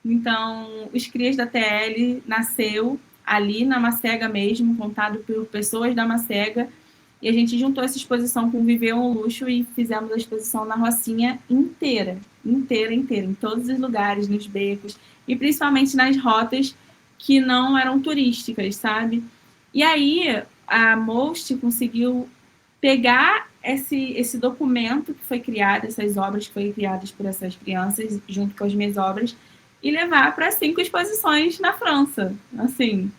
Então, os Crias da TL nasceu ali na Macega mesmo, contado por pessoas da Macega, e a gente juntou essa exposição com Viver um Luxo e fizemos a exposição na Rocinha inteira, inteira, inteira, em todos os lugares, nos becos, e principalmente nas rotas que não eram turísticas, sabe? E aí, a Most conseguiu pegar esse documento que foi criado, essas obras que foram criadas por essas crianças, junto com as minhas obras, e levar para 5 exposições na França, assim.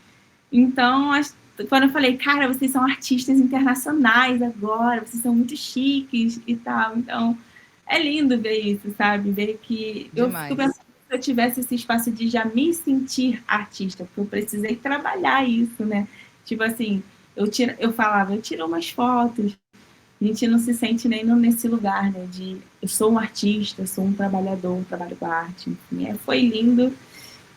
Então, quando eu falei, cara, vocês são artistas internacionais agora, vocês são muito chiques e tal. Então, é lindo ver isso, sabe? Ver que eu fico pensando se eu tivesse esse espaço de já me sentir artista, porque eu precisei trabalhar isso, né? Tipo assim, eu falava, eu tiro umas fotos, a gente não se sente nem nesse lugar, né? De eu sou um artista, eu sou um trabalhador, trabalho com a arte, enfim. Foi lindo.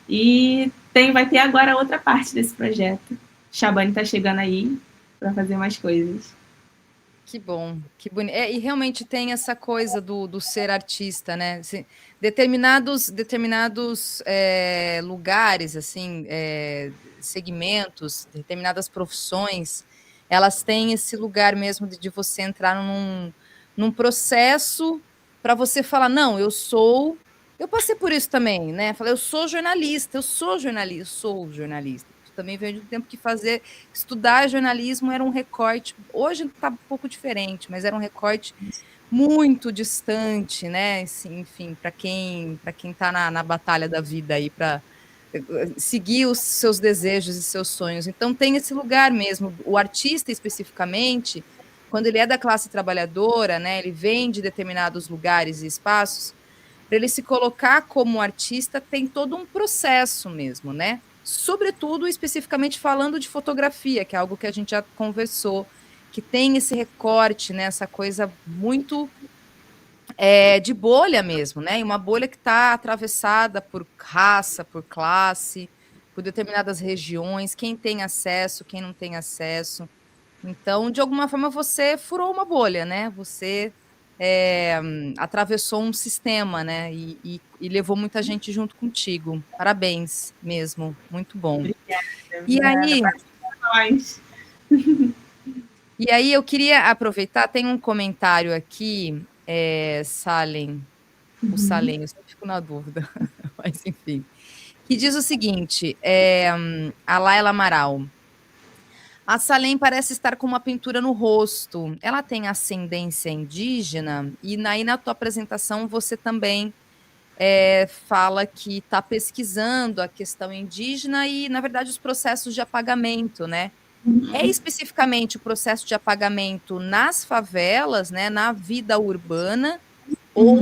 E vai ter agora outra parte desse projeto. Shabani está chegando aí para fazer mais coisas. Que bom, que bonito. E realmente tem essa coisa do ser artista, né? Assim, determinados lugares, assim, segmentos, determinadas profissões elas têm esse lugar mesmo de você entrar num processo para você falar, não, eu passei por isso também, né? Falei, eu sou jornalista, sou jornalista. Também veio de um tempo que estudar jornalismo era um recorte, hoje está um pouco diferente, mas era um recorte muito distante, né? Assim, enfim, para quem está na batalha da vida aí, para seguir os seus desejos e seus sonhos. Então tem esse lugar mesmo, o artista especificamente, quando ele é da classe trabalhadora, né? Ele vem de determinados lugares e espaços, para ele se colocar como artista tem todo um processo mesmo, né? Sobretudo, especificamente falando de fotografia, que é algo que a gente já conversou, que tem esse recorte, né? Essa coisa muito de bolha mesmo, né? E uma bolha que está atravessada por raça, por classe, por determinadas regiões, quem tem acesso, quem não tem acesso. Então, de alguma forma, você furou uma bolha, né? Você atravessou um sistema, né? E levou muita gente junto contigo. Parabéns mesmo, muito bom. E aí, Nós. e aí eu queria aproveitar, tem um comentário aqui, Salem, o Salem, eu sempre fico na dúvida, mas enfim, que diz o seguinte, a Laila Amaral. A Salem parece estar com uma pintura no rosto. Ela tem ascendência indígena? E aí na tua apresentação você também fala que está pesquisando a questão indígena e, na verdade, os processos de apagamento, né? É especificamente o processo de apagamento nas favelas, né, na vida urbana, ou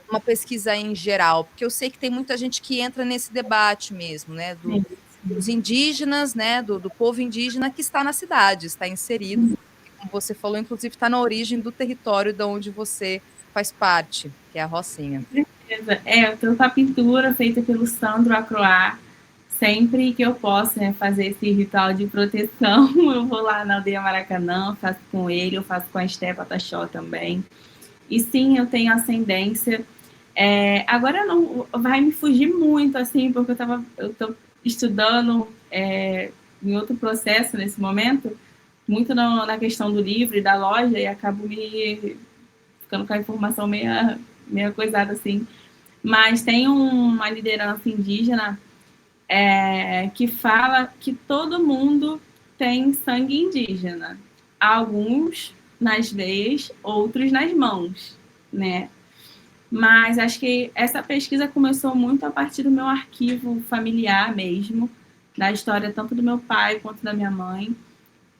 uma pesquisa em geral? Porque eu sei que tem muita gente que entra nesse debate mesmo, né, dos indígenas, né, do povo indígena que está na cidade, está inserido, como você falou, inclusive está na origem do território de onde você faz parte, que é a Rocinha. Eu tenho a pintura feita pelo Sandro Acroar. Sempre que eu posso, né, fazer esse ritual de proteção, eu vou lá na Aldeia Maracanã, faço com ele, eu faço com a Esté Pataxó também. E sim, eu tenho ascendência. Agora não vai me fugir muito, assim, porque eu estou estudando em outro processo nesse momento, muito na questão do livro e da loja, e acabo me ficando com a informação meio coisada, assim. Mas tem uma liderança indígena que fala que todo mundo tem sangue indígena. Alguns nas veias, outros nas mãos, né? Mas acho que essa pesquisa começou muito a partir do meu arquivo familiar mesmo, da história tanto do meu pai quanto da minha mãe.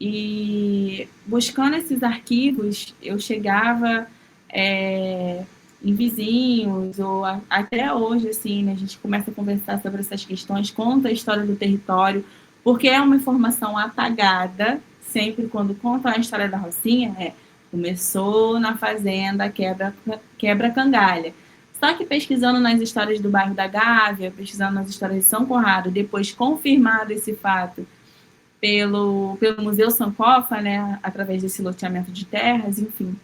E buscando esses arquivos, eu chegava em vizinhos, ou até hoje, assim, né, a gente começa a conversar sobre essas questões, conta a história do território, porque é uma informação apagada, sempre quando contam a história da Rocinha, começou na fazenda Quebra-Cangalha. Só que pesquisando nas histórias do bairro da Gávea, pesquisando nas histórias de São Conrado, depois confirmado esse fato pelo Museu Sankofa, né, através desse loteamento de terras, enfim,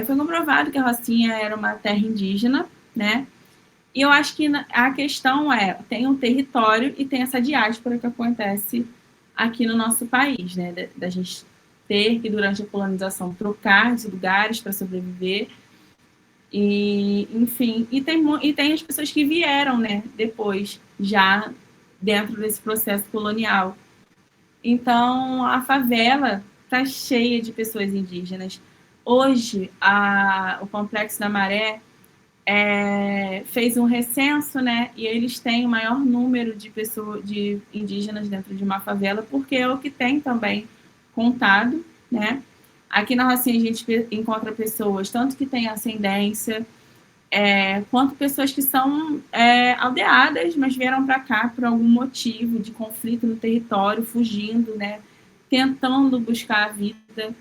foi comprovado que a Rocinha era uma terra indígena, né? E eu acho que a questão tem um território e tem essa diáspora que acontece aqui no nosso país, né? Da gente ter que, durante a colonização, trocar de lugares para sobreviver. E, enfim, e tem as pessoas que vieram, né, depois, já dentro desse processo colonial. Então, a favela está cheia de pessoas indígenas. Hoje, o Complexo da Maré fez um recenso, né? E eles têm o maior número de indígenas dentro de uma favela, porque é o que tem também contado, né? Aqui na Rocinha a gente encontra pessoas tanto que têm ascendência, quanto pessoas que são aldeadas, mas vieram para cá por algum motivo de conflito no território, fugindo, né? Tentando buscar a vida,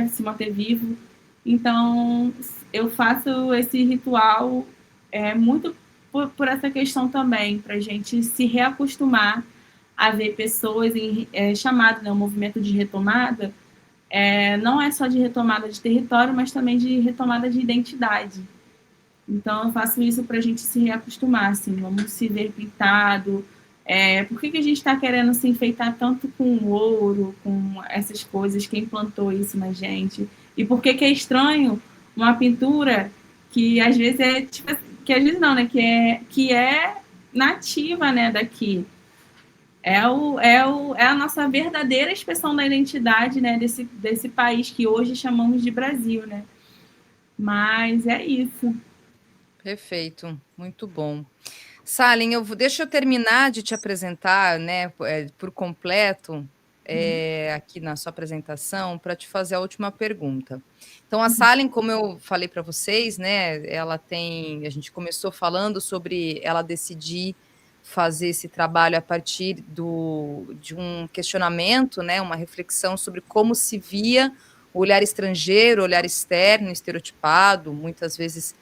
se manter vivo. Então, eu faço esse ritual muito por essa questão também, para a gente se reacostumar a ver pessoas chamado, né, um movimento de retomada, não é só de retomada de território, mas também de retomada de identidade. Então, eu faço isso para a gente se reacostumar, assim, vamos se ver pintado, Por que a gente está querendo se enfeitar tanto com ouro, com essas coisas? Quem plantou isso na gente? E por que é estranho uma pintura que às vezes tipo, que às vezes não, né? Que é nativa, né, daqui. É a nossa verdadeira expressão da identidade, né, desse país que hoje chamamos de Brasil, né? Mas é isso. Perfeito, muito bom. Salem, deixa eu terminar de te apresentar, né, por completo, aqui na sua apresentação, para te fazer a última pergunta. Então, a Salem, como eu falei para vocês, né, a gente começou falando sobre ela decidir fazer esse trabalho a partir de um questionamento, né, uma reflexão sobre como se via o olhar estrangeiro, o olhar externo, estereotipado, muitas vezes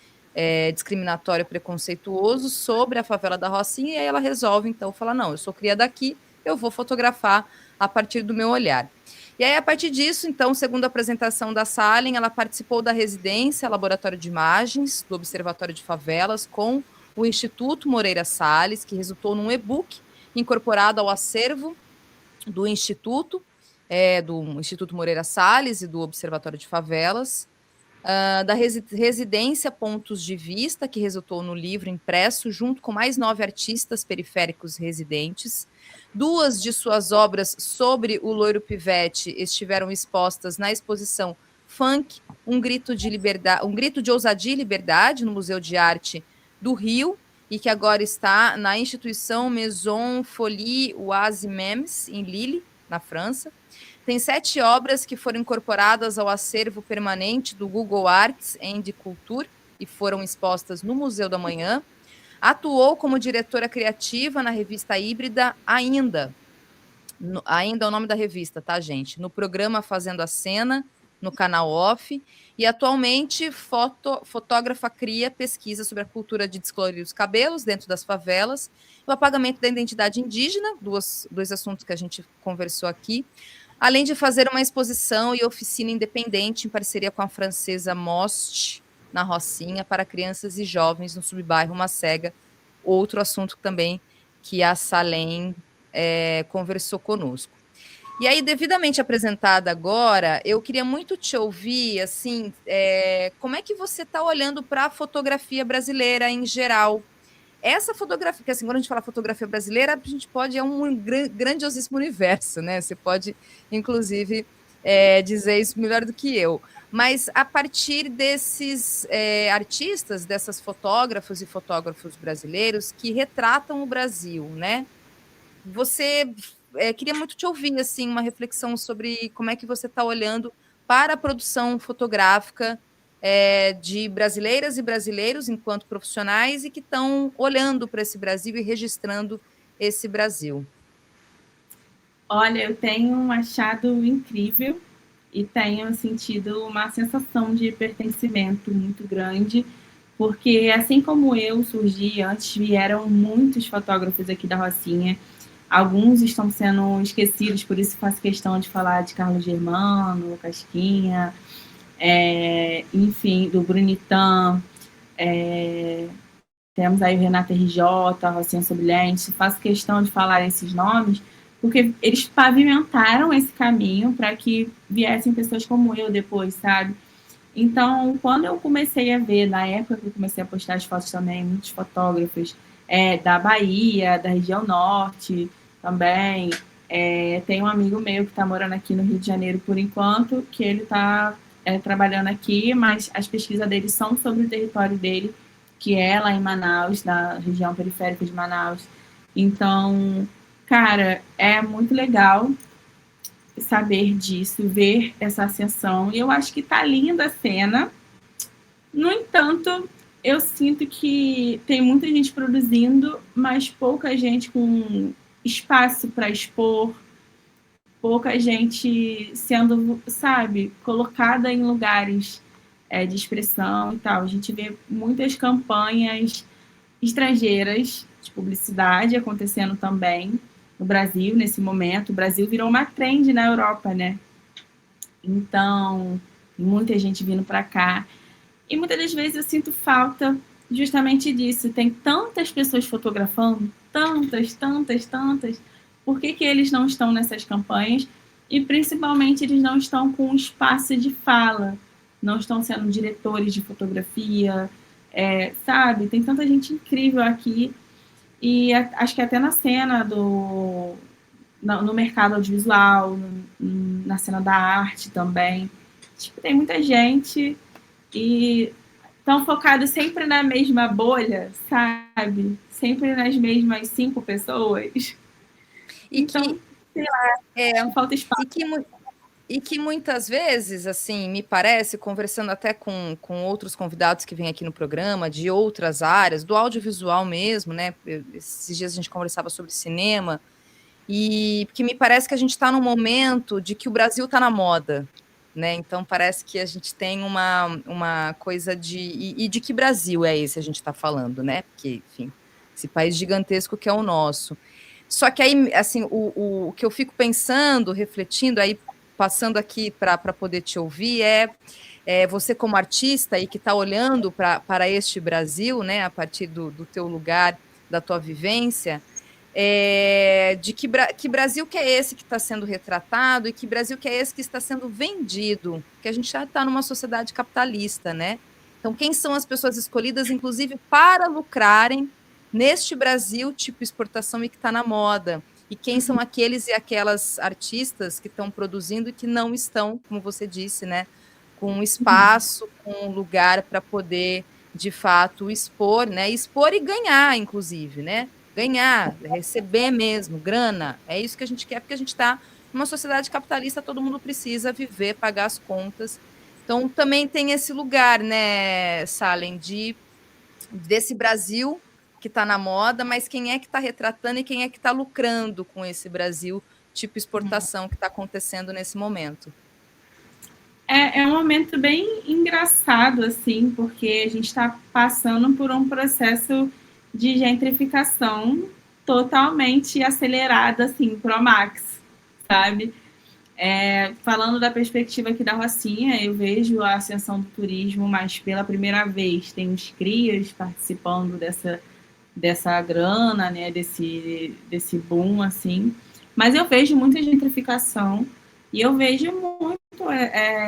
discriminatório, preconceituoso sobre a favela da Rocinha, e aí ela resolve, então, falar, não, eu sou cria daqui, eu vou fotografar a partir do meu olhar. E aí, a partir disso, então, segundo a apresentação da Salem, ela participou da residência Laboratório de Imagens do Observatório de Favelas com o Instituto Moreira Salles, que resultou num e-book incorporado ao acervo do Instituto Moreira Salles e do Observatório de Favelas, da residência Pontos de Vista, que resultou no livro impresso, junto com mais 9 artistas periféricos residentes. 2 de suas obras sobre o Loiro Pivete estiveram expostas na exposição Funk, um grito de ousadia e liberdade, no Museu de Arte do Rio, e que agora está na instituição Maison Folie Oise-Mems, em Lille, na França. Tem 7 obras que foram incorporadas ao acervo permanente do Google Arts and Culture e foram expostas no Museu da Manhã. Atuou como diretora criativa na revista híbrida Ainda. Ainda é o nome da revista, tá, gente? No programa Fazendo a Cena, no canal Off. E atualmente fotógrafa cria pesquisa sobre a cultura de descolorir os cabelos dentro das favelas, o apagamento da identidade indígena, dois assuntos que a gente conversou aqui, além de fazer uma exposição e oficina independente em parceria com a francesa Most, na Rocinha, para crianças e jovens no subbairro Macega, outro assunto também que a Salem conversou conosco. E aí, devidamente apresentada agora, eu queria muito te ouvir, assim, como é que você está olhando para a fotografia brasileira em geral? Essa fotografia, porque assim, quando a gente fala fotografia brasileira, a gente pode, um grandiosíssimo universo, né? Você pode, inclusive, dizer isso melhor do que eu. Mas a partir desses artistas, dessas fotógrafos e fotógrafos brasileiros que retratam o Brasil, né? Você queria muito te ouvir, assim, uma reflexão sobre como é que você está olhando para a produção fotográfica de brasileiras e brasileiros enquanto profissionais e que estão olhando para esse Brasil e registrando esse Brasil. Olha, eu tenho achado incrível e tenho sentido uma sensação de pertencimento muito grande, porque assim como eu surgi, antes vieram muitos fotógrafos aqui da Rocinha, alguns estão sendo esquecidos, por isso faço questão de falar de Carlos Germano, Casquinha, enfim, do Brunitan, temos aí o Renato RJ, a Rocinha Sobilhente, faço questão de falar esses nomes, porque eles pavimentaram esse caminho para que viessem pessoas como eu depois, sabe? Então, quando eu comecei a ver, na época que eu comecei a postar as fotos também, muitos fotógrafos da Bahia, da região norte também, tem um amigo meu que está morando aqui no Rio de Janeiro por enquanto, que ele está trabalhando aqui, mas as pesquisas dele são sobre o território dele, que é lá em Manaus, na região periférica de Manaus. Então, cara, é muito legal saber disso, ver essa ascensão. E eu acho que tá linda a cena. No entanto, eu sinto que tem muita gente produzindo, mas pouca gente com espaço para expor, pouca gente sendo, sabe, colocada em lugares de expressão e tal. A gente vê muitas campanhas estrangeiras de publicidade acontecendo também no Brasil nesse momento. O Brasil virou uma trend na Europa, né? Então, muita gente vindo para cá. E muitas das vezes eu sinto falta justamente disso. Tem tantas pessoas fotografando, tantas, tantas, tantas. Por que eles não estão nessas campanhas? E, principalmente, eles não estão com espaço de fala. Não estão sendo diretores de fotografia, sabe? Tem tanta gente incrível aqui. E acho que até na cena no mercado audiovisual, na cena da arte também. Tipo, tem muita gente e estão focados sempre na mesma bolha, sabe? Sempre nas mesmas 5 pessoas. E Então, que, sei lá, é, falta espaço. e que muitas vezes, assim, me parece, conversando até com outros convidados que vêm aqui no programa, de outras áreas, do audiovisual mesmo, né? Esses dias a gente conversava sobre cinema, e porque me parece que a gente está num momento de que o Brasil está na moda, né? Então parece que a gente tem uma coisa de. E de que Brasil é esse a gente está falando, né? Porque, enfim, esse país gigantesco que é o nosso. Só que aí, assim, o que eu fico pensando, refletindo, aí passando aqui para poder te ouvir, você como artista e que está olhando para este Brasil, né, a partir do teu lugar, da tua vivência, de que Brasil que é esse que está sendo retratado e que Brasil que é esse que está sendo vendido, que a gente já está numa sociedade capitalista, né? Então, quem são as pessoas escolhidas, inclusive, para lucrarem neste Brasil tipo exportação e que está na moda? E quem são aqueles e aquelas artistas que estão produzindo e que não estão, como você disse, né, com espaço, com lugar para poder, de fato, expor, né? Expor e ganhar, inclusive, né? Ganhar, receber mesmo, grana. É isso que a gente quer, porque a gente está numa sociedade capitalista, todo mundo precisa viver, pagar as contas. Então, também tem esse lugar, né, Salem, desse Brasil que está na moda, mas quem é que está retratando e quem é que está lucrando com esse Brasil, tipo exportação que está acontecendo nesse momento. É um momento bem engraçado, assim, porque a gente está passando por um processo de gentrificação totalmente acelerado, assim, pro max, sabe? Falando da perspectiva aqui da Rocinha, eu vejo a ascensão do turismo, mas pela primeira vez tem os crias participando dessa grana, né, desse boom, assim. Mas eu vejo muita gentrificação e eu vejo muito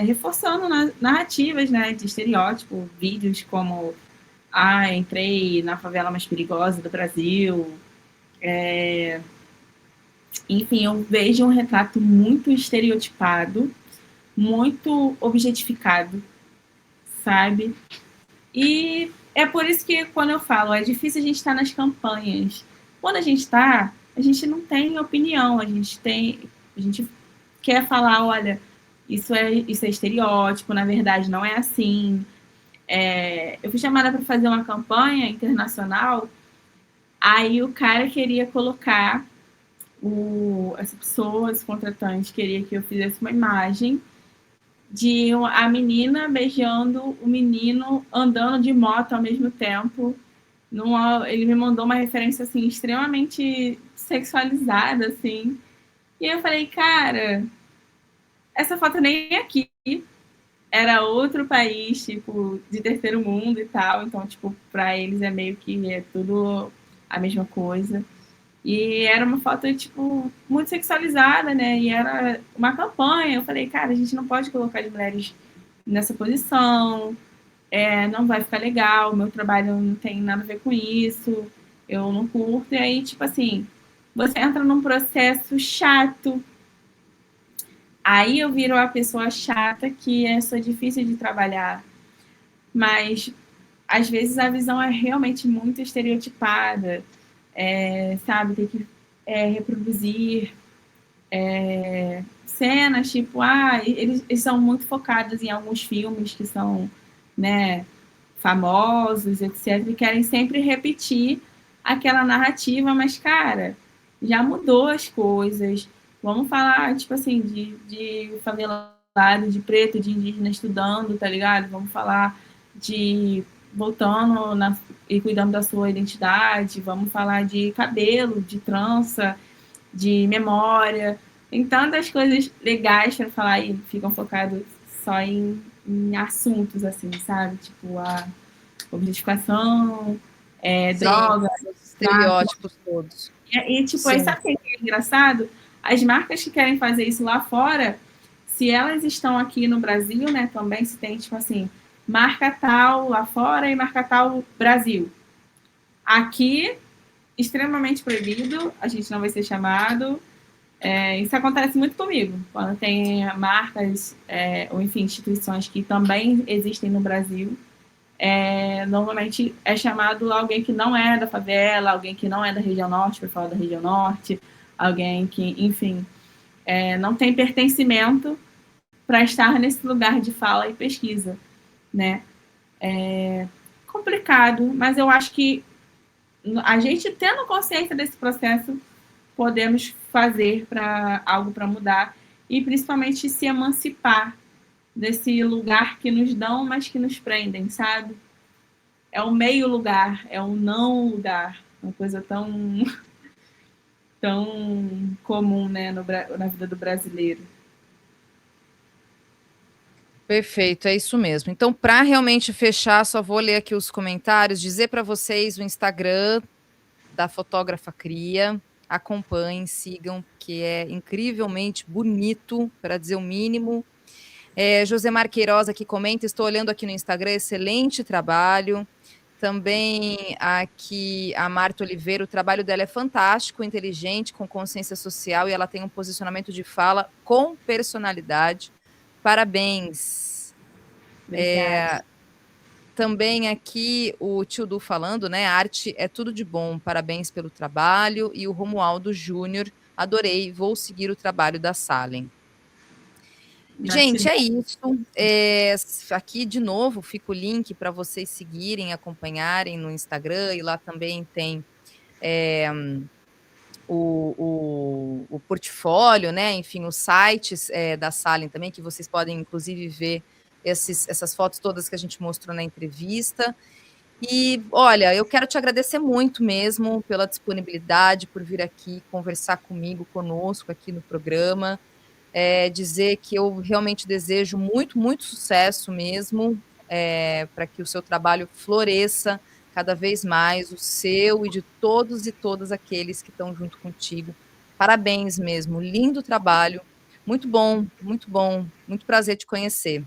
reforçando narrativas, né, de estereótipo, vídeos como entrei na favela mais perigosa do Brasil. Enfim, eu vejo um retrato muito estereotipado, muito objetificado, sabe? E é por isso que quando eu falo, é difícil a gente estar nas campanhas. Quando a gente está, a gente não tem opinião, a gente quer falar, olha, isso é estereótipo, na verdade não é assim. Eu fui chamada para fazer uma campanha internacional, aí o cara queria colocar essa pessoa, esse contratante queria que eu fizesse uma imagem de a menina beijando o menino andando de moto ao mesmo tempo. Ele me mandou uma referência assim extremamente sexualizada, assim. E eu falei, cara, essa foto nem é aqui. Era outro país, tipo, de terceiro mundo e tal. Então, tipo, pra eles é meio que é tudo a mesma coisa. E era uma foto, tipo, muito sexualizada, né? E era uma campanha. Eu falei, cara, a gente não pode colocar as mulheres nessa posição, não vai ficar legal, meu trabalho não tem nada a ver com isso, eu não curto. E aí, tipo assim, você entra num processo chato. Aí eu viro a pessoa chata que sou difícil de trabalhar. Mas, às vezes, a visão é realmente muito estereotipada, sabe? Tem que reproduzir cenas, tipo, eles são muito focados em alguns filmes que são, né, famosos, etc., e querem sempre repetir aquela narrativa, mas, cara, já mudou as coisas. Vamos falar, tipo assim, de favelado, de preto, de indígena estudando, tá ligado? Vamos falar de voltando e cuidando da sua identidade, vamos falar de cabelo, de trança, de memória. Tem tantas coisas legais para falar e ficam focados só em assuntos, assim, sabe? Tipo, objetificação, Sim, droga, os tráfico. estereótipos todos. E tipo, aí Sim. sabe o que é engraçado? As marcas que querem fazer isso lá fora, se elas estão aqui no Brasil, né, também se tem, tipo assim, marca tal lá fora e marca tal Brasil. Aqui, extremamente proibido, a gente não vai ser chamado. Isso acontece muito comigo, quando tem marcas, ou enfim, instituições que também existem no Brasil. Normalmente é chamado alguém que não é da favela, alguém que não é da região norte, para falar da região norte, alguém que, enfim, não tem pertencimento para estar nesse lugar de fala e pesquisa, né? É complicado, mas eu acho que a gente tendo consciência desse processo, podemos fazer algo para mudar e principalmente se emancipar desse lugar que nos dão, mas que nos prendem, sabe? É o meio lugar, é o não lugar, uma coisa tão comum, né, na vida do brasileiro. Perfeito, é isso mesmo. Então, para realmente fechar, só vou ler aqui os comentários, dizer para vocês o Instagram da fotógrafa Cria, acompanhem, sigam, que é incrivelmente bonito, para dizer o mínimo. Josemar Queiroz aqui comenta, estou olhando aqui no Instagram, excelente trabalho. Também aqui a Marta Oliveira, o trabalho dela é fantástico, inteligente, com consciência social e ela tem um posicionamento de fala com personalidade. Parabéns. Também aqui o tio Du falando, né? Arte é tudo de bom, parabéns pelo trabalho. E o Romualdo Júnior, adorei, vou seguir o trabalho da Salem. Gente, é isso. Aqui, de novo, fica o link para vocês seguirem, acompanharem no Instagram, e lá também tem o portfólio, né? Enfim, os sites da Salem também, que vocês podem, inclusive, ver essas fotos todas que a gente mostrou na entrevista. E, olha, eu quero te agradecer muito mesmo pela disponibilidade, por vir aqui conversar comigo, conosco aqui no programa. Dizer que eu realmente desejo muito, muito sucesso mesmo, para que o seu trabalho floresça cada vez mais, o seu e de todos e todas aqueles que estão junto contigo. Parabéns mesmo, lindo trabalho, muito bom, muito prazer te conhecer.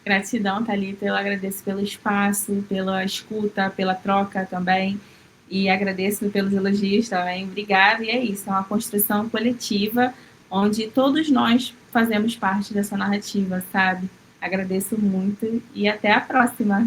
Gratidão, Thalita, eu agradeço pelo espaço, pela escuta, pela troca também, e agradeço pelos elogios também. Obrigada, e é isso, é uma construção coletiva, onde todos nós fazemos parte dessa narrativa, sabe? Agradeço muito e até a próxima.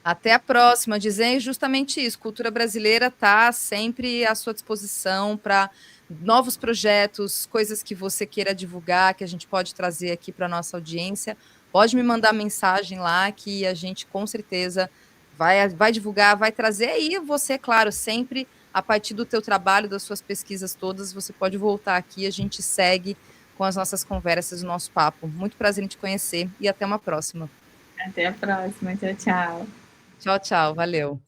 Até a próxima. Dizer justamente isso. Cultura Brasileira está sempre à sua disposição para novos projetos, coisas que você queira divulgar, que a gente pode trazer aqui para a nossa audiência. Pode me mandar mensagem lá que a gente com certeza vai divulgar, vai trazer. E você, claro, sempre a partir do teu trabalho, das suas pesquisas todas, você pode voltar aqui, a gente segue com as nossas conversas, o nosso papo. Muito prazer em te conhecer e até uma próxima. Até a próxima. Tchau, tchau. Tchau, tchau. Valeu.